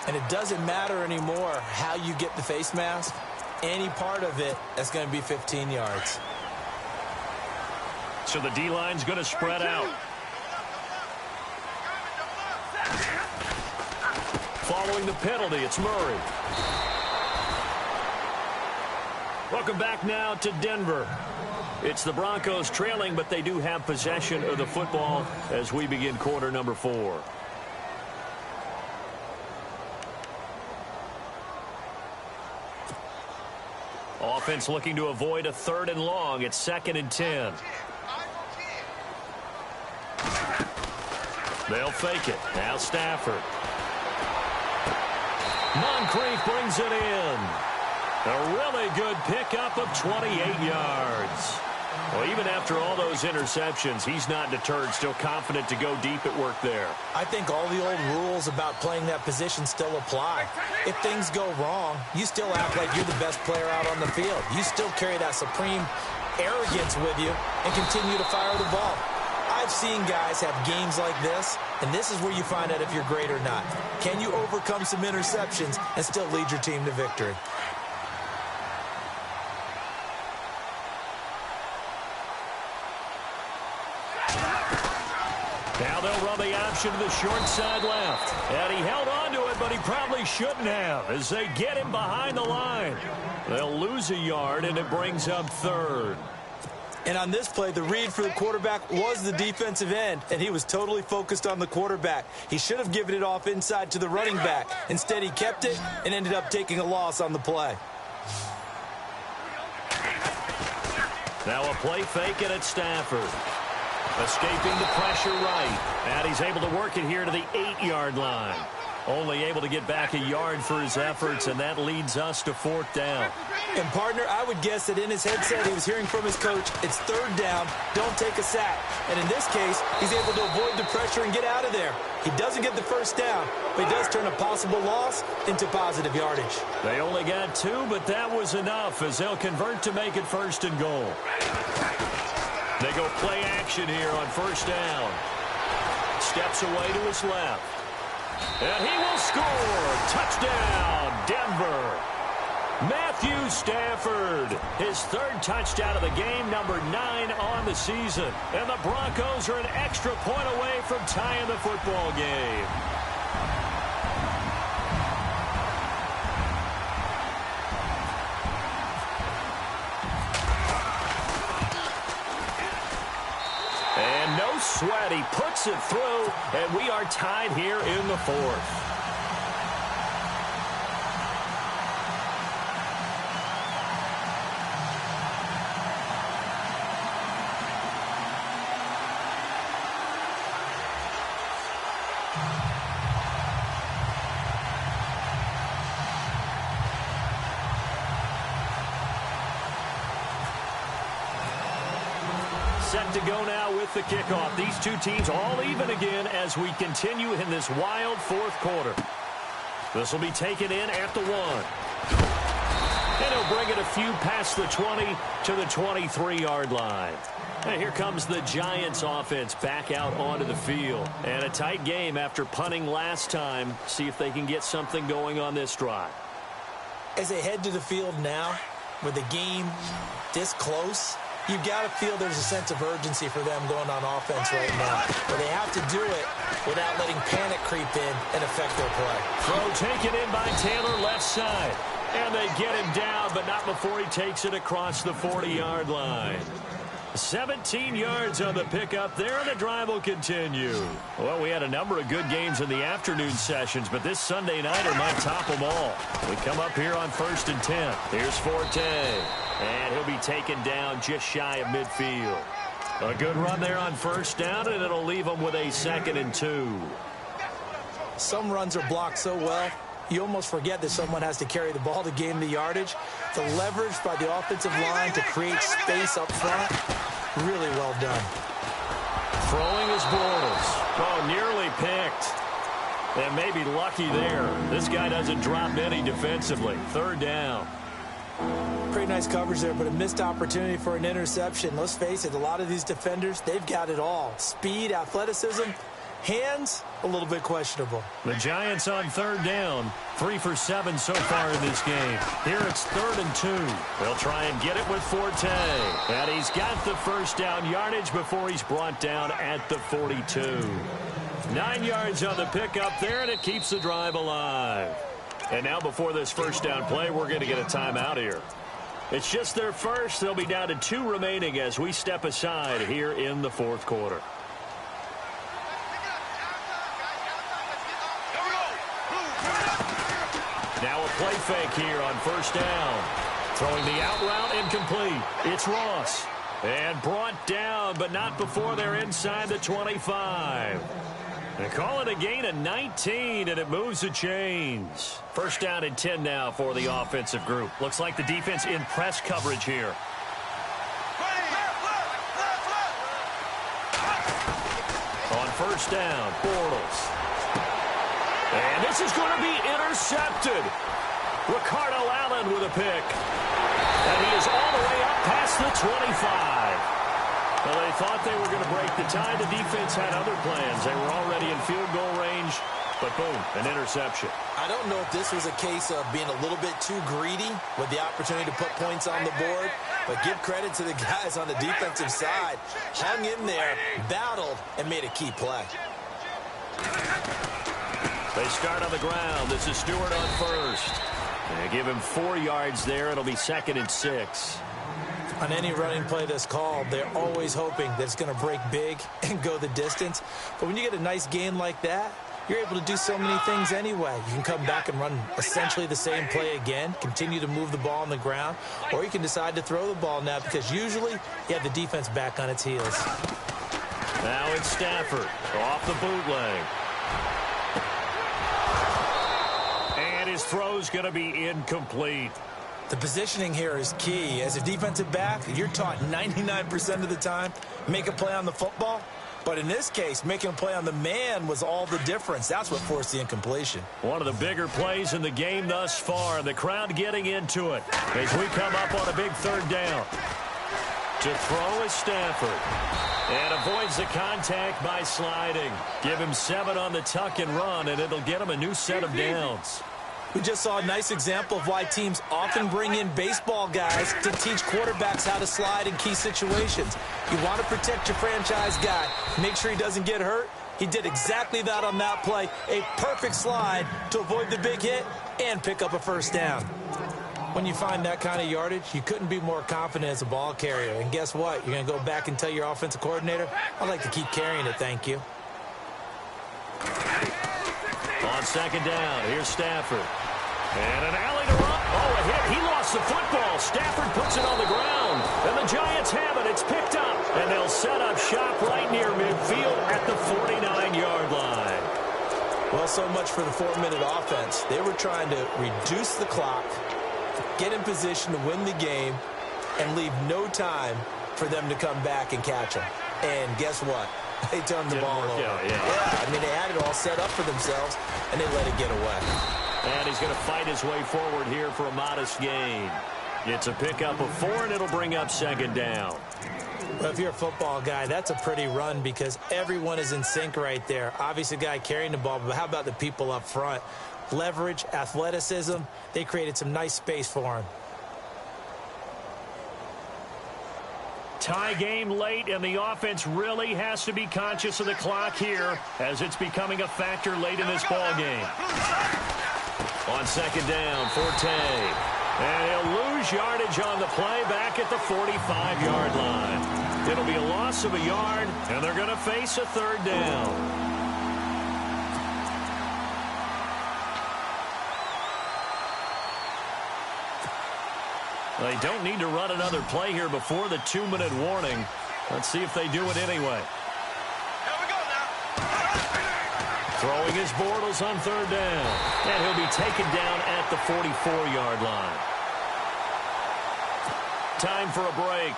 And it doesn't matter anymore how you get the face mask. Any part of it, that's going to be 15 yards. So the D-line's going to spread out. Following the penalty, it's Murray. Welcome back now to Denver. It's the Broncos trailing, but they do have possession of the football as we begin quarter number 4. Offense looking to avoid a 3rd and long. It's 2nd and 10. They'll fake it. Now Stafford. Moncrief brings it in. A really good pickup of 28 yards. Well, even after all those interceptions, he's not deterred, still confident to go deep at work there. I think all the old rules about playing that position still apply. If things go wrong, you still act like you're the best player out on the field. You still carry that supreme arrogance with you and continue to fire the ball. I've seen guys have games like this, and this is where you find out if you're great or not. Can you overcome some interceptions and still lead your team to victory? Now they'll run the option to the short side left. And he held on to it, but he probably shouldn't have as they get him behind the line. They'll lose a yard, and it brings up third. And on this play, the read for the quarterback was the defensive end, and he was totally focused on the quarterback. He should have given it off inside to the running back. Instead, he kept it and ended up taking a loss on the play. Now a play fake, and it's Stafford. Escaping the pressure right. And he's able to work it here to the 8-yard line. Only able to get back a yard for his efforts, and that leads us to fourth down. And, partner, I would guess that in his headset he was hearing from his coach, it's third down, don't take a sack. And in this case, he's able to avoid the pressure and get out of there. He doesn't get the first down, but he does turn a possible loss into positive yardage. They only got 2, but that was enough as they'll convert to make it first and goal. They go play action here on first down. Steps away to his left. And he will score. Touchdown, Denver. Matthew Stafford, his third touchdown of the game, number 9 on the season. And the Broncos are an extra point away from tying the football game. And no sweat, he puts it through, and we are tied here in the fourth. Set to go now with the kickoff. These two teams all even again as we continue in this wild fourth quarter. This will be taken in at the 1. And he'll bring it a few past the 20 to the 23-yard line. And here comes the Giants offense back out onto the field. And a tight game after punting last time. See if they can get something going on this drive. As they head to the field now, with the game this close, you've got to feel there's a sense of urgency for them going on offense right now. But they have to do it without letting panic creep in and affect their play. Throw taken in by Taylor left side. And they get him down, but not before he takes it across the 40-yard line. 17 yards on the pickup there, and the drive will continue. Well, we had a number of good games in the afternoon sessions, but this Sunday nighter might top them all. We come up here on 1st and 10. Here's Forte, and he'll be taken down just shy of midfield. A good run there on first down, and it'll leave them with a 2nd and 2. Some runs are blocked so well, you almost forget that someone has to carry the ball to gain the yardage. The leverage by the offensive line to create space up front, really well done. Throwing is Bortles. Oh, nearly picked. And maybe lucky there. This guy doesn't drop any defensively. 3rd down. Pretty nice coverage there, but a missed opportunity for an interception. Let's face it, a lot of these defenders, they've got it all. Speed, athleticism, hands, a little bit questionable. The Giants on 3rd down. 3 for 7 so far in this game. Here it's 3rd and 2. They'll try and get it with Forte. And he's got the first down yardage before he's brought down at the 42. 9 yards on the pickup there, and it keeps the drive alive. And now before this first down play, we're going to get a timeout here. It's just their first. They'll be down to 2 remaining as we step aside here in the 4th quarter. Now a play fake here on first down. Throwing the out route incomplete. It's Ross. And brought down, but not before they're inside the 25. They call it a gain of 19, and it moves the chains. First down and 10 now for the offensive group. Looks like the defense in press coverage here. On first down, Bortles. And this is going to be intercepted. Ricardo Allen with a pick. And he is all the way up past the 25. Well, they thought they were going to break the tie. The defense had other plans. They were already in field goal range, but boom, an interception. I don't know if this was a case of being a little bit too greedy with the opportunity to put points on the board, but give credit to the guys on the defensive side. Hung in there, battled, and made a key play. They start on the ground. This is Stewart on first. They give him 4 yards there. It'll be 2nd and 6. On any running play that's called, they're always hoping that it's going to break big and go the distance. But when you get a nice gain like that, you're able to do so many things anyway. You can come back and run essentially the same play again, continue to move the ball on the ground, or you can decide to throw the ball now because usually you have the defense back on its heels. Now it's Stafford off the bootleg. And his throw's going to be incomplete. The positioning here is key. As a defensive back, you're taught 99% of the time, make a play on the football. But in this case, making a play on the man was all the difference. That's what forced the incompletion. One of the bigger plays in the game thus far. The crowd getting into it as we come up on a big 3rd down. To throw is Stafford. And avoids the contact by sliding. Give him 7 on the tuck and run, and it'll get him a new set of downs. We just saw a nice example of why teams often bring in baseball guys to teach quarterbacks how to slide in key situations. You want to protect your franchise guy. Make sure he doesn't get hurt. He did exactly that on that play. A perfect slide to avoid the big hit and pick up a first down. When you find that kind of yardage, you couldn't be more confident as a ball carrier. And guess what? You're going to go back and tell your offensive coordinator, I'd like to keep carrying it, thank you. On 2nd down, here's Stafford. And an alley to run. Oh, a hit. He lost the football. Stafford puts it on the ground. And the Giants have it. It's picked up. And they'll set up shop right near midfield at the 49-yard line. Well, so much for the 4-minute offense. They were trying to reduce the clock, get in position to win the game, and leave no time for them to come back and catch them. And guess what? They turned the ball over. Yeah, I mean, they had it all set up for themselves, and they let it get away. And he's going to fight his way forward here for a modest gain. It's a pickup of 4, and it'll bring up 2nd down. Well, if you're a football guy, that's a pretty run because everyone is in sync right there. Obviously, the guy carrying the ball, but how about the people up front? Leverage, athleticism, they created some nice space for him. Tie game late, and the offense really has to be conscious of the clock here as it's becoming a factor late in this ball game. On 2nd down, Forte. And he'll lose yardage on the play back at the 45-yard line. It'll be a loss of a yard, and they're going to face a 3rd down. They don't need to run another play here before the 2-minute warning. Let's see if they do it anyway. Here we go now. Throwing his Bortles on 3rd down. And he'll be taken down at the 44-yard line. Time for a break.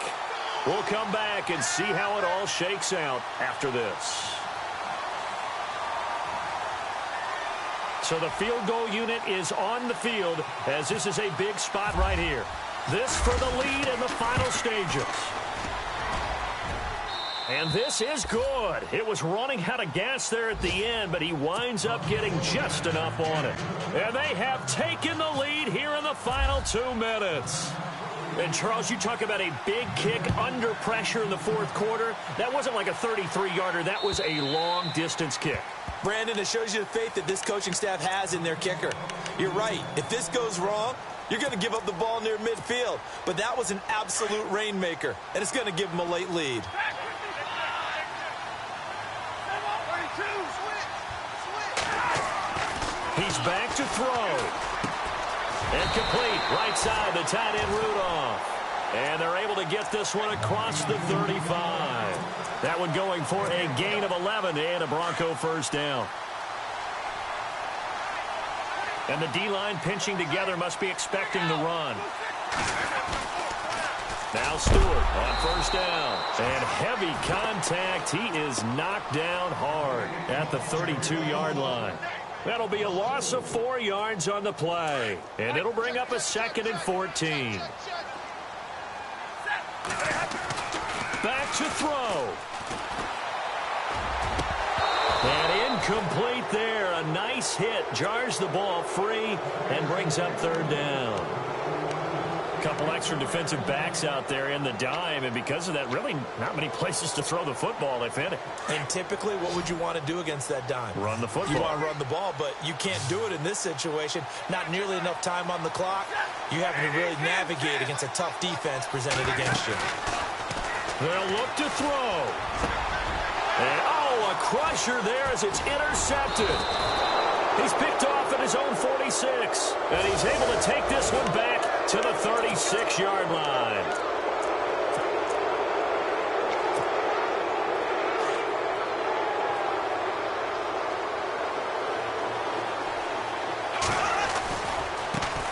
We'll come back and see how it all shakes out after this. So the field goal unit is on the field as this is a big spot right here. This for the lead in the final stages. And this is good. It was running out of gas there at the end, but he winds up getting just enough on it. And they have taken the lead here in the final 2 minutes. And, Charles, you talk about a big kick under pressure in the 4th quarter. That wasn't like a 33-yarder. That was a long-distance kick. Brandon, it shows you the faith that this coaching staff has in their kicker. You're right. If this goes wrong, you're going to give up the ball near midfield. But that was an absolute rainmaker, and it's going to give them a late lead. He's back to throw. And complete, right side, the tight end Rudolph. And they're able to get this one across the 35. That one going for a gain of 11 and a Bronco first down. And the D-line pinching together must be expecting the run. Now Stewart on first down. And heavy contact. He is knocked down hard at the 32-yard line. That'll be a loss of 4 yards on the play. And it'll bring up a 2nd and 14. Back to throw. And incomplete there. A nice hit. Jars the ball free and brings up 3rd down. Couple extra defensive backs out there in the dime, and because of that, really not many places to throw the football, if any. And typically, what would you want to do against that dime? Run the football. You want to run the ball, but you can't do it in this situation. Not nearly enough time on the clock. You have to really navigate against a tough defense presented against you. They'll look to throw. And, a crusher there as it's intercepted. He's picked off at his own 46, and he's able to take this one back to the 36-yard line.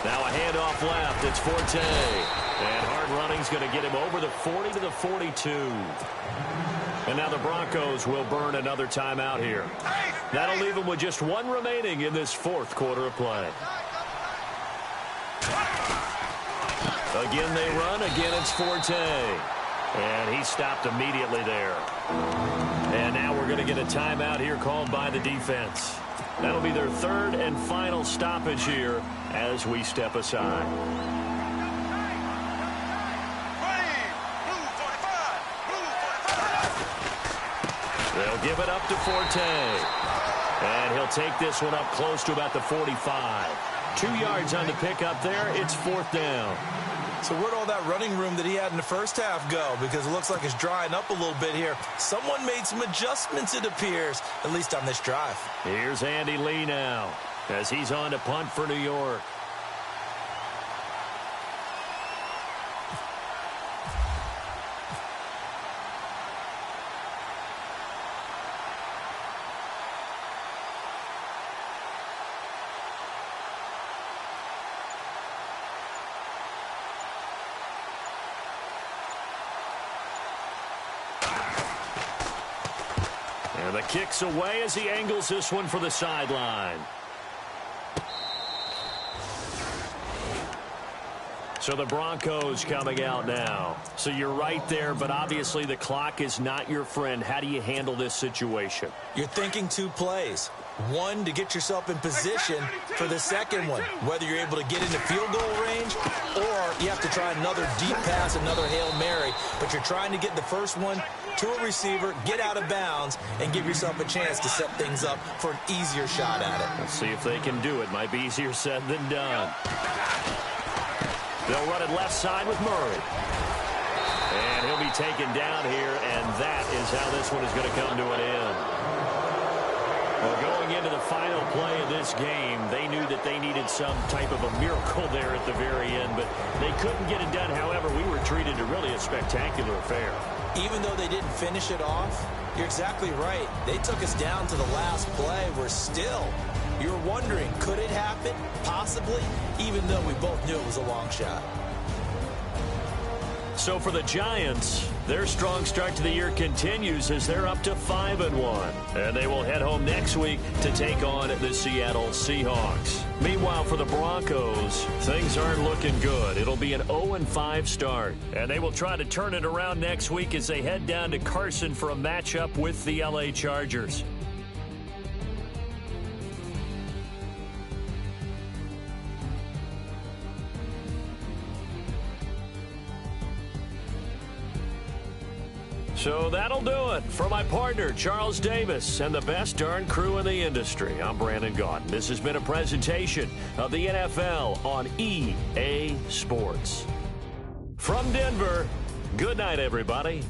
Now a handoff left. It's Forte. And hard running's going to get him over the 40 to the 42. And now the Broncos will burn another timeout here. That'll leave them with just 1 remaining in this 4th quarter of play. Again they run. Again it's Forte. And he stopped immediately there. And now we're going to get a timeout here called by the defense. That'll be their 3rd and final stoppage here as we step aside. They'll give it up to Forte. And he'll take this one up close to about the 45. 2 yards on the pickup there. It's 4th down. So where'd all that running room that he had in the first half go? Because it looks like it's drying up a little bit here. Someone made some adjustments, it appears, at least on this drive. Here's Andy Lee now as he's on to punt for New York. And the kick's away as he angles this one for the sideline. So the Broncos coming out now. So you're right there, but obviously the clock is not your friend. How do you handle this situation? You're thinking 2 plays. One, to get yourself in position for the second one, whether you're able to get into field goal range or you have to try another deep pass, another Hail Mary, but you're trying to get the first one to a receiver, get out of bounds, and give yourself a chance to set things up for an easier shot at it. Let's see if they can do it. Might be easier said than done. They'll run it left side with Murray. And he'll be taken down here, and that is how this one is going to come to an end. Well, going into the final play of this game, they knew that they needed some type of a miracle there at the very end, but they couldn't get it done. However, we were treated to really a spectacular affair. Even though they didn't finish it off, you're exactly right. They took us down to the last play. We're still, you're wondering, could it happen? Possibly, even though we both knew it was a long shot. So for the Giants, their strong start to the year continues as they're up to 5-1. And they will head home next week to take on the Seattle Seahawks. Meanwhile, for the Broncos, things aren't looking good. It'll be an 0-5 start. And they will try to turn it around next week as they head down to Carson for a matchup with the LA Chargers. So that'll do it. For my partner, Charles Davis, and the best darn crew in the industry, I'm Brandon Gaudin. This has been a presentation of the NFL on EA Sports. From Denver, good night, everybody.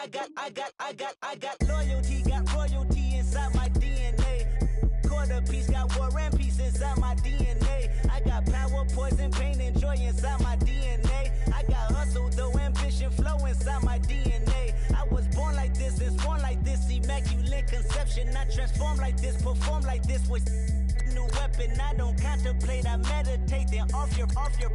got loyalty, got royalty inside my DNA. Quarter piece, got war and peace inside my DNA. I got power, poison, pain, and joy inside my DNA. I got hustle, though ambition, flow inside my DNA. I was born like this, and born like this, immaculate conception. I transform like this, perform like this with new weapon. I don't contemplate, I meditate. Then off your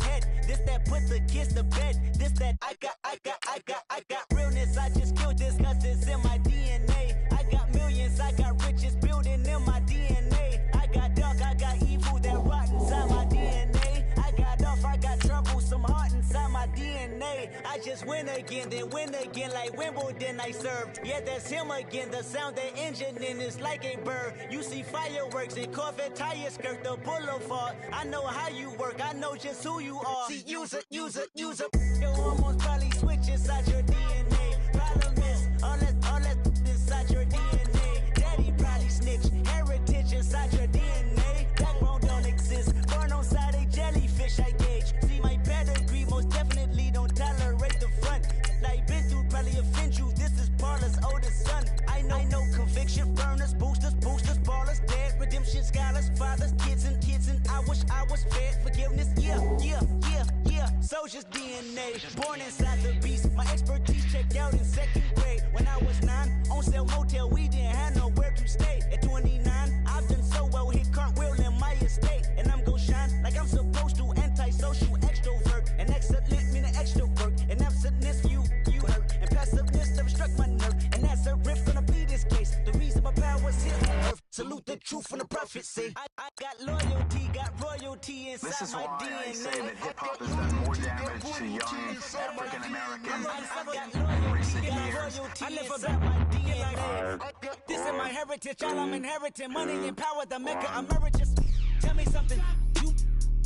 head. This that put the kids to bed. This that I got realness. I just killed this 'cause it's in my DNA. I got millions, I got riches building in my DNA. I got dark, I got evil that rot inside my DNA. I got off, I got trouble, some heart inside my DNA. I just win again, then win again like Wimbledon I served. Yeah, that's him again. The sound the engine in is like a bird. You see fireworks and Corvette tires skirt the boulevard. I know how you work, I know just who you are. See, use it. Your hormones probably switch inside your DNA. Problem is, all that inside your DNA. Daddy probably snitch, heritage inside your DNA. Backbone don't exist, born on side a jellyfish I gauge. See my pedigree, most definitely don't tolerate the front. Like been through probably offend you, this is Paula's oldest son. I know conviction, burners, boosters, ballers, dead, redemption, scholars, fathers, kids and I wish I was fed. Forgiveness, yeah. Soldier's DNA, born inside the beast. My expertise checked out in 2nd grade. When I was 9, on sale motel, we didn't have nowhere to stay. At 29, I've done so well, hit cartwheel in my estate. And I'm gon' shine like I'm supposed to, antisocial extrovert. And excellent meaning extra work. And absentness, you hurt. And passiveness never struck my nerve. And that's a riff, gonna be this case. The reason my power's here on earth. Salute the truth from the prophecy. I got loyalty, got royalty inside This is my why DNA. I say that hip-hop has done more damage to young African Americans in recent years. I live about my DNA. This is my heritage, all I'm inheriting. Money and power, the maker emeritus. Tell me something, you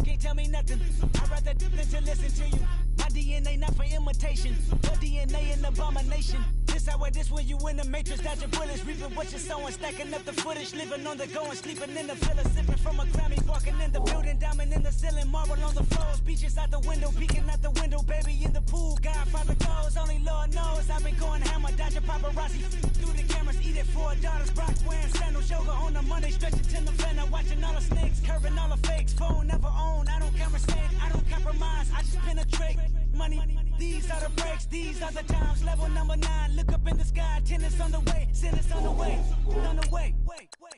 can't tell me nothing. I'd rather than to listen to you. My DNA not for imitation. Your DNA an abomination. This when you in the matrix, dodging bullets, reaping what you're sowing, stacking up the footage, living on the go and sleeping in the villa, sipping from a Grammy, walking in the building, diamond in the ceiling, marble on the floors, beaches out the window, peeking out the window, baby in the pool, Godfather goes, only Lord knows, I've been going hammer, dodging paparazzi, through the cameras, eat it 4 daughters, Brock wearing sandals, yoga on a Monday, stretching to November, watching all the snakes, curving all the fakes, phone never own, I don't conversate, I don't compromise, I just penetrate, money, these are the breaks, these are the times, level number 9, look up in the sky, tennis on the way, sinners on the way,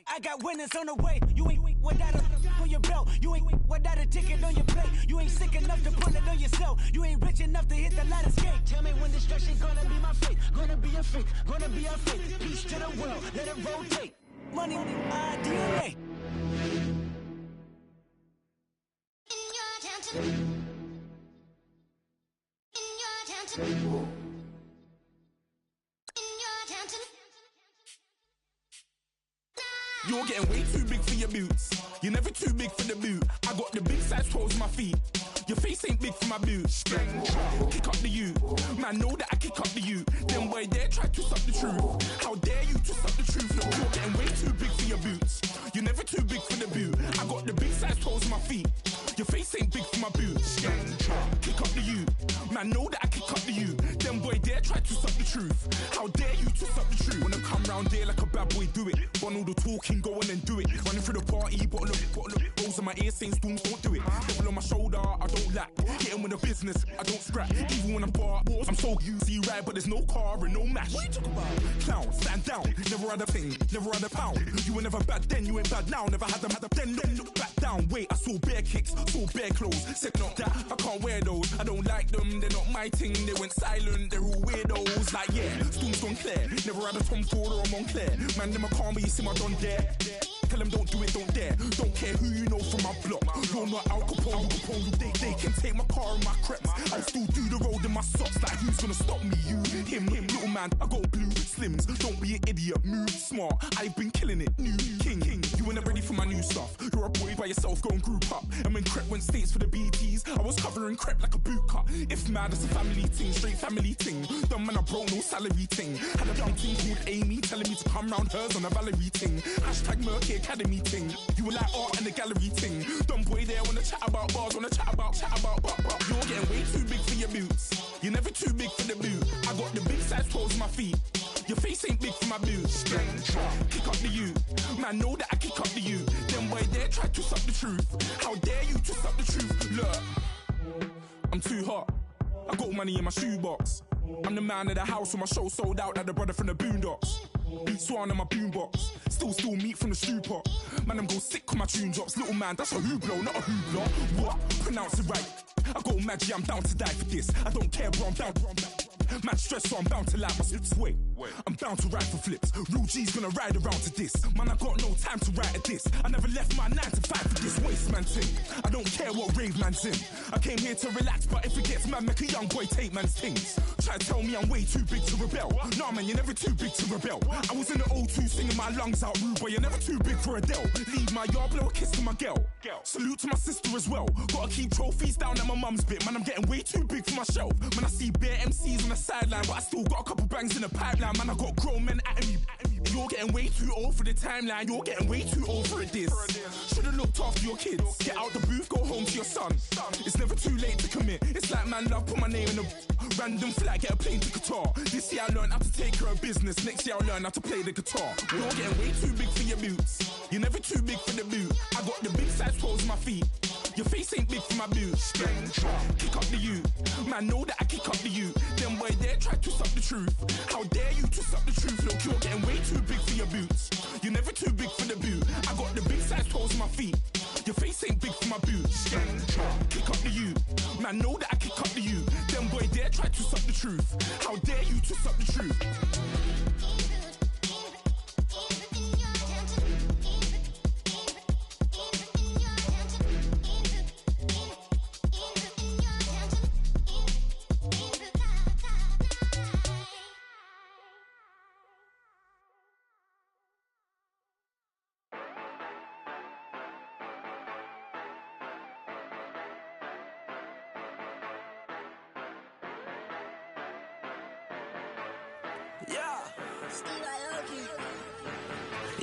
I got winners on the way, you ain't without a on your belt, you ain't without a ticket on your plate, you ain't sick enough to pull it on yourself, you ain't rich enough to hit the ladder skate, tell me when destruction gonna be my fate, gonna be a fate, gonna be a fate, peace to the world, let it rotate, money, DNA. In your attention. You're getting way too big for your boots. You're never too big for the boot. I got the big size toes on my feet. Your face ain't big for my boots. Kick up the you. Man, know that I kick up the you. Then boy dare try to suck the truth. How dare you to suck the truth? Look, you're getting way too big for your boots. You're never too big for the boot. I got the big size toes on my feet. Your face ain't big for my boots. Kick up the you. Man, know that I kick up the you. Then boy dare try to suck the truth. How dare you to suck the truth? Wanna come round there like a bad boy, do it. Want all the talking, go on and do it. Running through the party, bottle of rolls in my ear saying storms, don't do it. Double on my shoulder, I don't lack. Getting with the business, I don't scrap. Even when I'm bar wars, I'm so easy ride, but there's no car and no mash. What you talk about? Clown, stand down. Never had a thing, never had a pound. You were never bad then, you ain't bad now. Never had them, then look back down. Wait, I saw bare kicks, saw bare clothes. Said not that, I can't wear those. I don't like them, they're not my thing. They went silent, they're all weirdos. Like yeah, storm's gone clear. Never had a Tom Ford or a Montclair. Man, them a calm, but you see my Don there. Tell them don't do it, don't dare. Don't care who you know from my block. You're not Al Capone. They can take my car and my creps. I'll still do the road in my socks. Like who's gonna stop me? You, him, little man. I got blue slims. Don't be an idiot, move smart. I've been killing it, new king. You ain't ready for my new stuff. You're a boy by yourself, go and group up. And when Crep went states for the BTs, I was covering Crep like a boot cut. If mad, it's a family thing, straight family thing. Dumb man, I broke no salary thing. Had a young thing called Amy telling me to come round hers on a Valerie thing. Hashtag Murky Academy thing. You were like art and the gallery thing. Dumb boy there wanna chat about bars, wanna chat about. You're getting way too big for your boots. You're never too big for the boot. I got the big size toes on my feet. Your face ain't big for my boots. Kick up the you. Man, know that I kick up the you. Them boy there try to suck the truth. How dare you to suck the truth? Look, I'm too hot. I got money in my shoebox. I'm the man of the house when my show sold out like the brother from the Boondocks. Beat Swan in my boombox. Still meat from the stew pot. Man, I'm go sick when my tune drops. Little man, that's a hooplo, not a hoopla. What? Pronounce it right. I got magic, I'm down to die for this. I don't care, bro, I'm down. Man stressed, so I'm bound to like my slips. Wait, I'm bound to ride for flips. Real G's gonna ride around to this. Man, I got no time to write at this. I never left my 9 to 5 for this waste man thing. I don't care what rave man's in. I came here to relax, but if it gets mad, make a young boy take man's things. Try to tell me I'm way too big to rebel. Nah, man, you're never too big to rebel. I was in the O2 singing my lungs out rude, but you're never too big for Adele. Leave my yard, blow a kiss to my girl. Salute to my sister as well. Gotta keep trophies down at my mum's bit. Man, I'm getting way too big for my shelf. Man, I see bare MCs on the sideline, but I still got a couple bangs in the pipeline. Man, I got grown men at me. You're getting way too old for the timeline. You're getting way too old for a diss. Should've looked after your kids. Get out the booth, go home to your son. It's never too late to commit. It's like man love, put my name in a random flat, get a plane to Qatar. This year I learned how to take care of business. Next year I'll learn how to play the guitar. You're getting way too big for your boots. You're never too big for the boot. I got the big size toes on my feet. Your face ain't big for my boots. Kick up the you. Man, know that I kick up the you. Them boy there try to suck the truth. How dare you to suck the truth? Look, you're getting way too big for your boots. You're never too big for the boot. I got the big size toes on my feet. Your face ain't big for my boots. Kick up the you. Man, know that I kick up the you. Them boy there try to suck the truth. How dare you to suck the truth?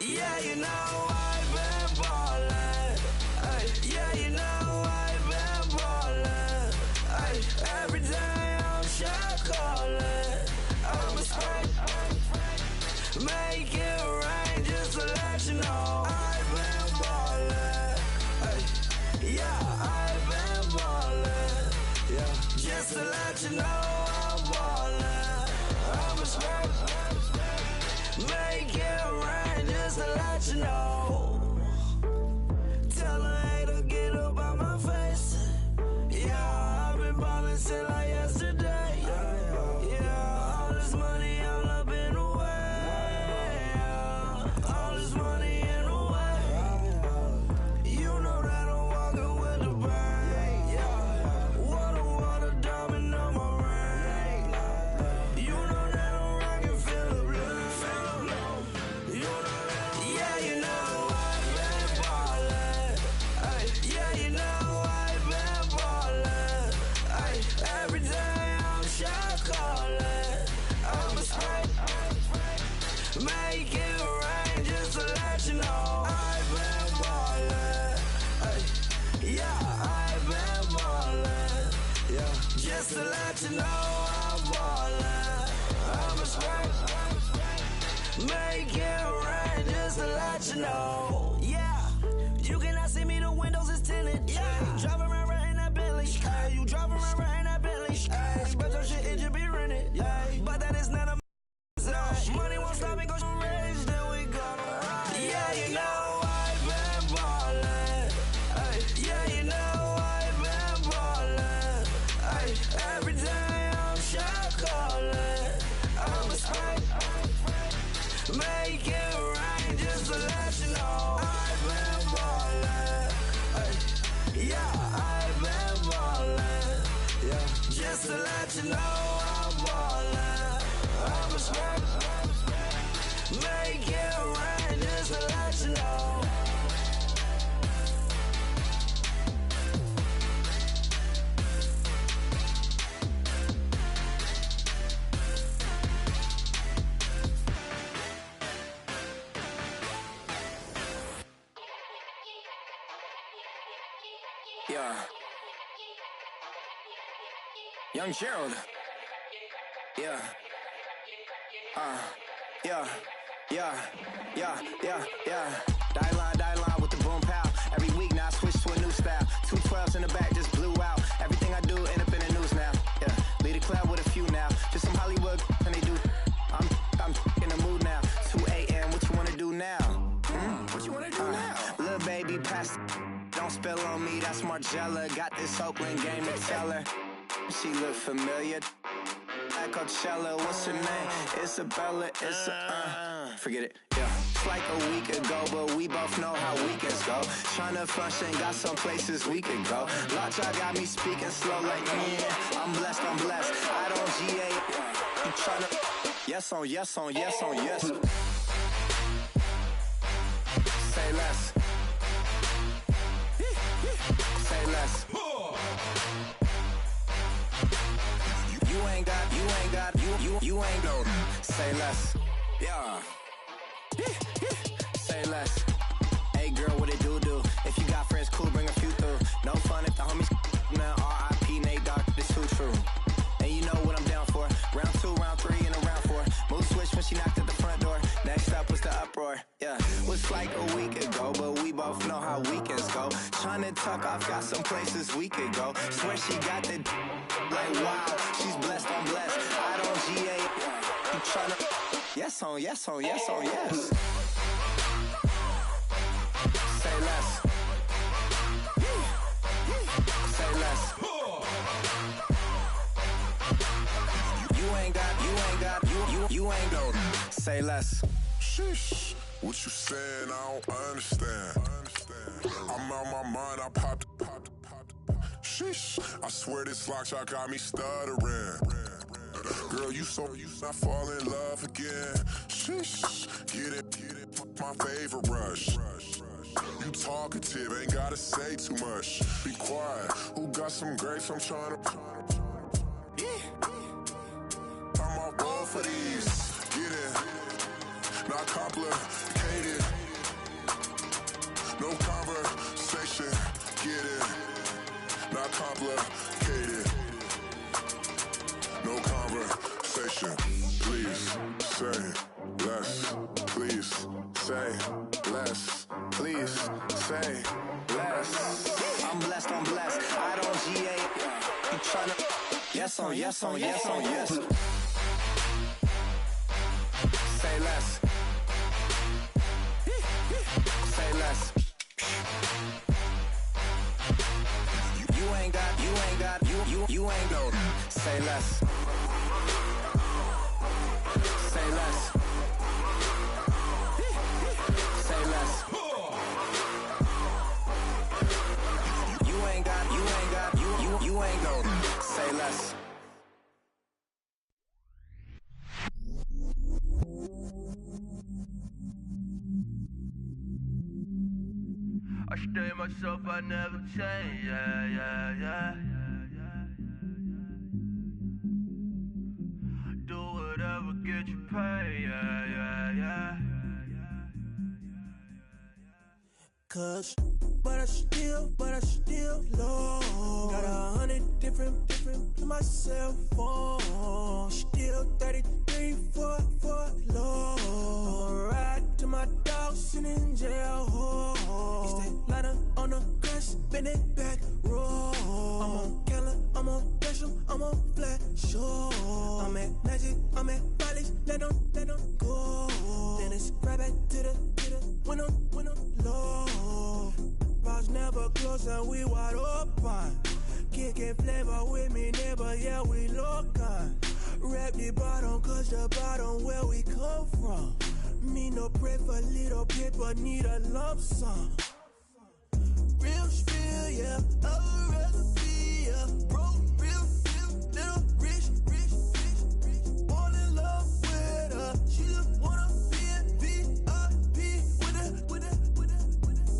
Yeah, you know I've been ballin'. Ay, yeah, you know I've been ballin'. Ay, every day I'm shot callin'. I'm a spray, make it rain just to let you know I've been ballin'. Ay, yeah, I've been ballin'. Yeah, just to let you know I'm ballin'. I'm a spray, make it rain just to let you know. Tell a hater get up out my face. Yeah, I've been ballin' since like yesterday. Yeah, all this money all up in the way. Yeah, all this money in the way. You know that I'm walking with the bank. Yeah, water, diamond on my ring. You know that I'm rockin' feel the blue. You know that, yeah, you know I've been ballin'. Ay, yeah, you know I've been ballin'. Ay, every day I'm shot callin'. I'm a spray, make it rain just to let you know I've been ballin'. Ay, yeah, I've been ballin'. Yeah, just to let you know I'm ballin'. I'm a spray, make it rain just to let you know. Yeah, you cannot see me, the windows is tinted. Yeah, driving around right in that Bentley. Ay, you driving around right in that Bentley. Ay, but your shit, it should be rented. Yeah, but that is not a money won't stop me, go rage, then we gonna ride. Yeah, you know I've been ballin'. Ay, yeah, you know I've been ballin'. Ay, every day I'm shot callin'. I'm a spray, make it rain just to let you know I've been ballin'. Ay, yeah, I've been ballin'. Yeah, Yeah. Young Gerald. Yeah. Yeah. Die line with the boom pow. Every week now I switch to a new style. 212s in the back just blew out. Everything I do end up in the news now. Yeah. Lead a club with a few now. Just some Hollywood and they do. I'm in the mood now. 2 a.m. What you wanna do now? What you wanna do now? Little baby pass. Don't spill on me. That's Margella. Got this Oakland game to tell her. She look familiar. At Coachella, what's her name? Isabella, forget it, yeah. It's like a week ago, but we both know how weekends go. Tryna function, got some places we could go. Lockjaw got me speaking slow like, yeah, I'm blessed. I don't GA, you tryna, yes on yes. Say less. Say less. You ain't no. Say less. Yeah. Say less. Hey girl, what it do? If you got friends, cool, bring a few through. No fun if the homies now. R.I.P. Nate Dogg, this too true. And you know what I'm down for. Round 2, round 3, and a round 4. Mood switch when she knocked at the front door. Next up was the uproar. Yeah, was like a week ago, but we both know how weekends go. Tryna tuck off, got some places we could go. Swear she got the like wow, she's blessed, I'm blessed. I don't GA. You tryna yes on yes. Say less. Say less. You ain't no. Say less. Sheesh, what you saying? I don't understand. I'm out my mind. I popped. Sheesh, I swear this lockjaw got me stuttering. Girl, you not fall in love again. Sheesh, get it, my favorite rush. You talkative, ain't gotta say too much. Be quiet, who got some grapes? I'm trying to. I'm all ball for these. Get it, not complicated. No conversation, get it. Not complicated. No conversation. Please say less. Please say less. Please say less. I'm blessed. I don't GA. You tryna yes on yes. Say less. Say less. You ain't no. Say less. Say less. Say less. You ain't no. Say less. I stay myself, I never change, yeah. Do whatever, get you paid, yeah. Cause, but I still low. Got 100 different to my cell phone. Still 33 for low. I'ma ride to my dog sitting in jail. It's that liner on the grass, bend it back, roll. I'm on Keller, I'm on Bishop, I'm on Flat Shore. I'm at Magic, I'm at Follies, let them go. Then it's right back to the window low. Bars never close and we wide open. Kicking flavor with me, neighbor, yeah, we local. Rap the bottom, cause the bottom where we come from. Me no pray for little paper, need a lump sum. Real spill, yeah, a recipe, yeah. Broke, real, little rich. All in love with her, she just wanna be a VIP with it.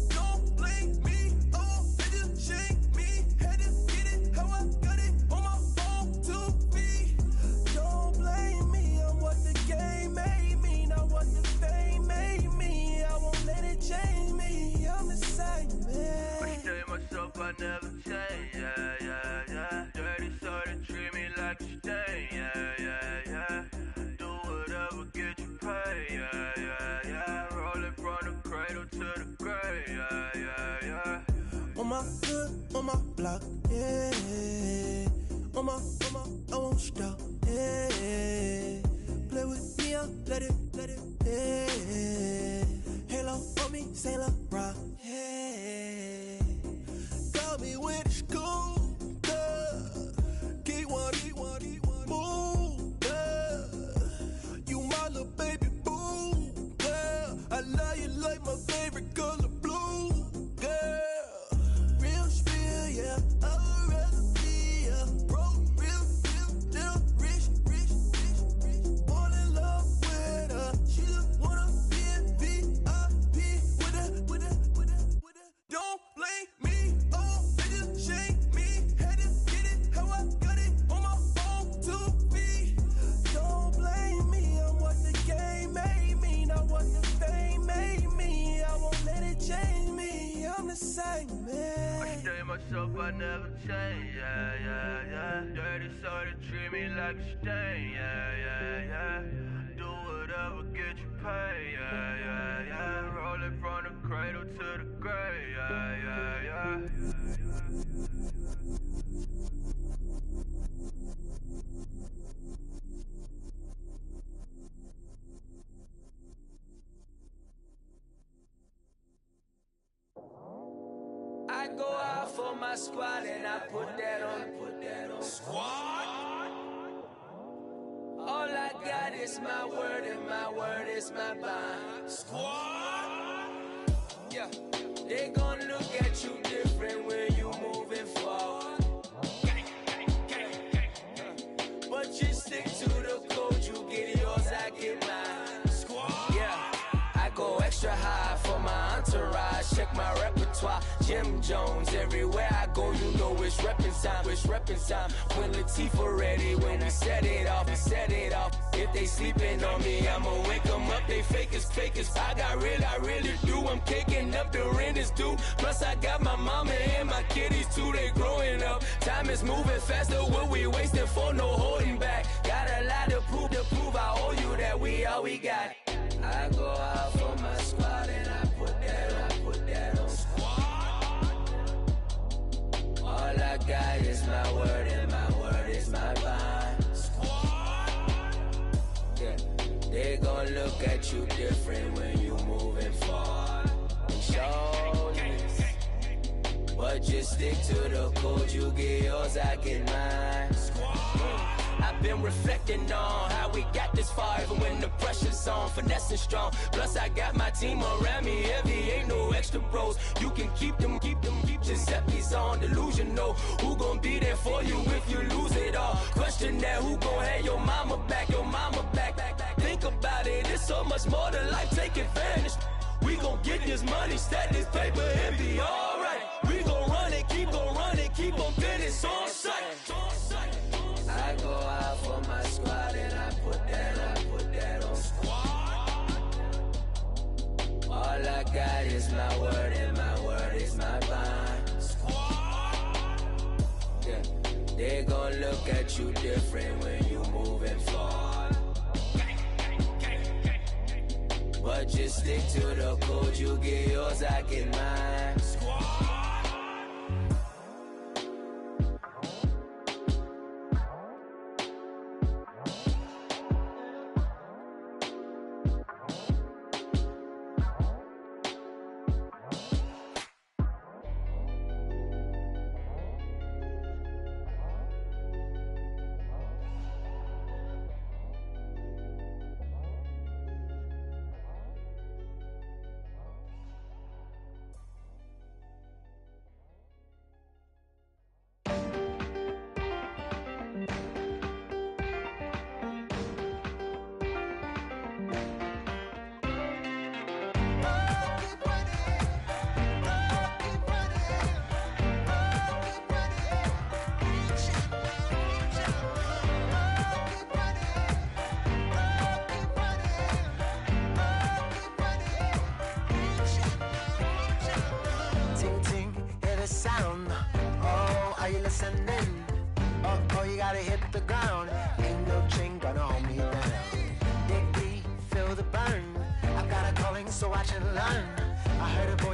Don't blame me, oh, they just shake me. Had to get it, how I got it on my phone to be. Don't blame me, I'm what the game made me, not what the fame made me. I won't let it change me, I'm the same man. I stay myself, I never my hood, on my block, yeah. On my, I won't stop, yeah. Play with me, let it, yeah. Halo on me, Sailor Rock, yeah. Got me with the school, keep one, move, you my little baby boo, girl. I love you like my favorite color blue, girl. Real spill, yeah, I'd rather be a broke, real, little rich. Fall in love with her, she just wanna be a VIP with her. Don't blame me, oh, they just shame me. Had to get it how I got it on my own 2 feet. Don't blame me, I'm what the game made me, not what the fame made me. I won't let it change me, I'm the same man. I stay myself, I never change, yeah. Dirty soda, treat me like a stain, yeah. Do whatever, get you paid, yeah. Roll it from the cradle to the grave, yeah. I go out for my squad and I put that on. Squad. All I got is my word and my word is my bond. Squad. Yeah, they gon' look at you different when you moving forward. But you stick to the code, you get yours, I get mine. Squad. Yeah, I go extra high for my entourage. Check my repertoire, Jim Jones. Everywhere I go, you know it's reppin' time. When Latifah ready, when we set it off. If they sleeping on me, I'ma wake them up. They fakers. I really do. I'm caking up, the rent is due. Plus I got my mama and my kiddies too, they growing up. Time is moving faster, what we wasting for, no holding back. Got a lot to prove, I owe you that we all we got. I go out for my squad and I put that on. Squad. All I got is my word and my word is my bond. Squad. Yeah, they gon' look at you different when you moving forward. Show this, but just stick to the code. You get yours, I get mine. I've been reflecting on how we got this far, even when the pressure's on, finessing strong. Plus I got my team around me heavy, ain't no extra bros. You can keep them. Giuseppe's on delusional. Who gon' be there for you if you lose it all? Question that, who gon' have your mama back? Think about it, it's so much more to life, take advantage. We gon' get this money, stack this paper, and be alright. We gon' run it, keep on finish on sight. I go out for my squad and I put that on. Squad. All I got is my word and my word is my bond. Squad. Yeah, they gon' look at you different when you moving forward. But just stick to the code, you get yours, I get mine. Squad.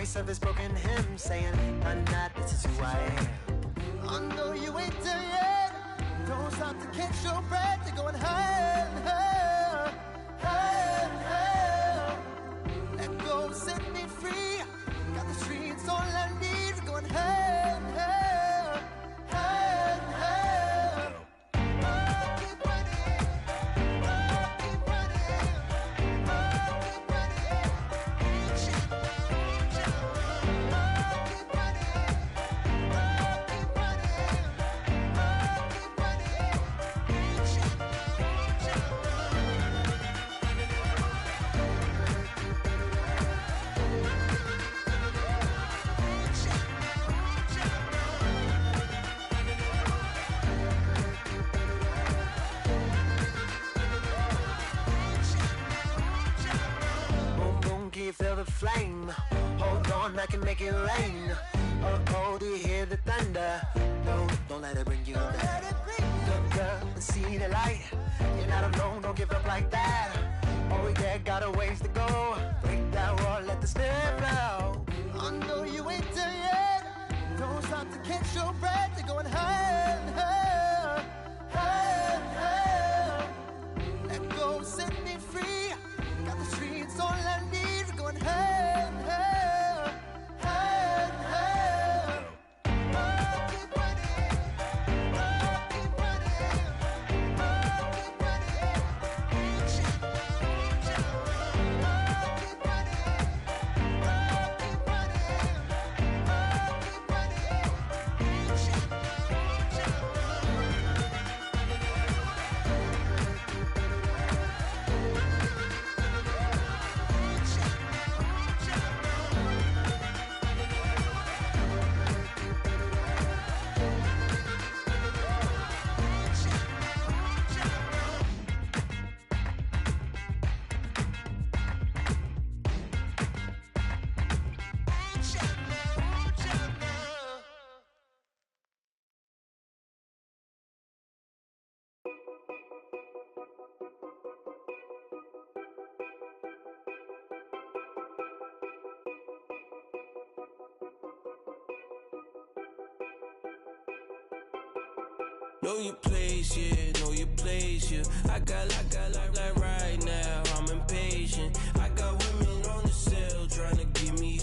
chorus of his broken hymn saying, nah, this is who I am. I know you ain't there yet. Don't stop to catch your breath. You're going higher and higher, higher and higher. Let go, set me free. Got the streets all I need. We're going higher and higher, higher and higher. Oh, keep running. Oh, keep running. Oh, keep running. Reach out, reach out. Oh, keep running. Oh, keep running. Oh, keep running. Reach out, reach out. Boom, boom, can you feel the flame? Hold on, I can make it rain. Oh, do you hear the thunder? No, don't let it bring you down. Look up and see the light. You're not alone, don't give up like that. Oh yeah, got a ways to go. Break that wall, let the spirit flow. I know you ain't there yet. Don't stop to catch your breath. You're going higher and higher, higher and higher. Let go, set me free. Got the streets all I need. We're going higher and higher, higher and higher. Oh, keep running. Oh, keep running. Oh, keep running. Reach out, reach out. Oh, keep running. Oh, keep running. Oh, keep running. Reach out, reach out. Know your place, yeah, know your place, yeah. I got like right now, I'm impatient. I got women on the cell trying to give me.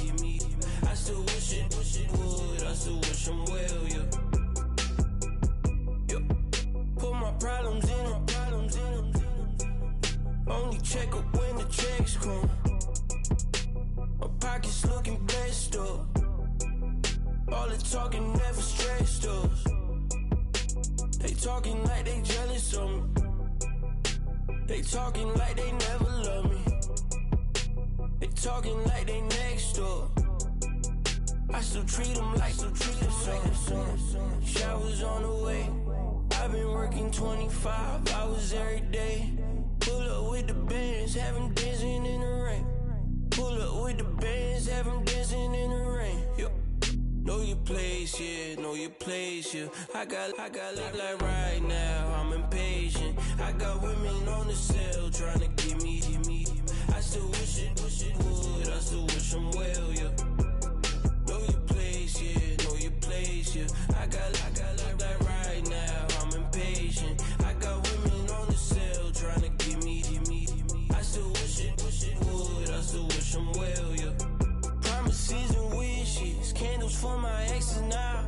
I still wish it would, I still wish them well, yeah. Yeah. Put my problems in them. Only check up when the checks come. My pockets looking blessed up. All the talking never stressed us. They talking like they jealous of me. They talking like they never love me. They talking like they next door. I still treat them like some. Showers on the way. I've been working 25 hours every day. Pull up with the bands, have them dancing in the rain. Pull up with the bands, have them dancing in the rain. Yo. Know your place, yeah, know your place, yeah. I got look like right now, I'm impatient. I got women on the cell trying to give me. I still wish it would, I still wish them well, yeah. Know your place, yeah, know your place, yeah. I got look like right now, I'm impatient. I got women on the cell trying to give me. I still wish it would, I still wish them well, yeah. Promises and wishes, candles for my exes now.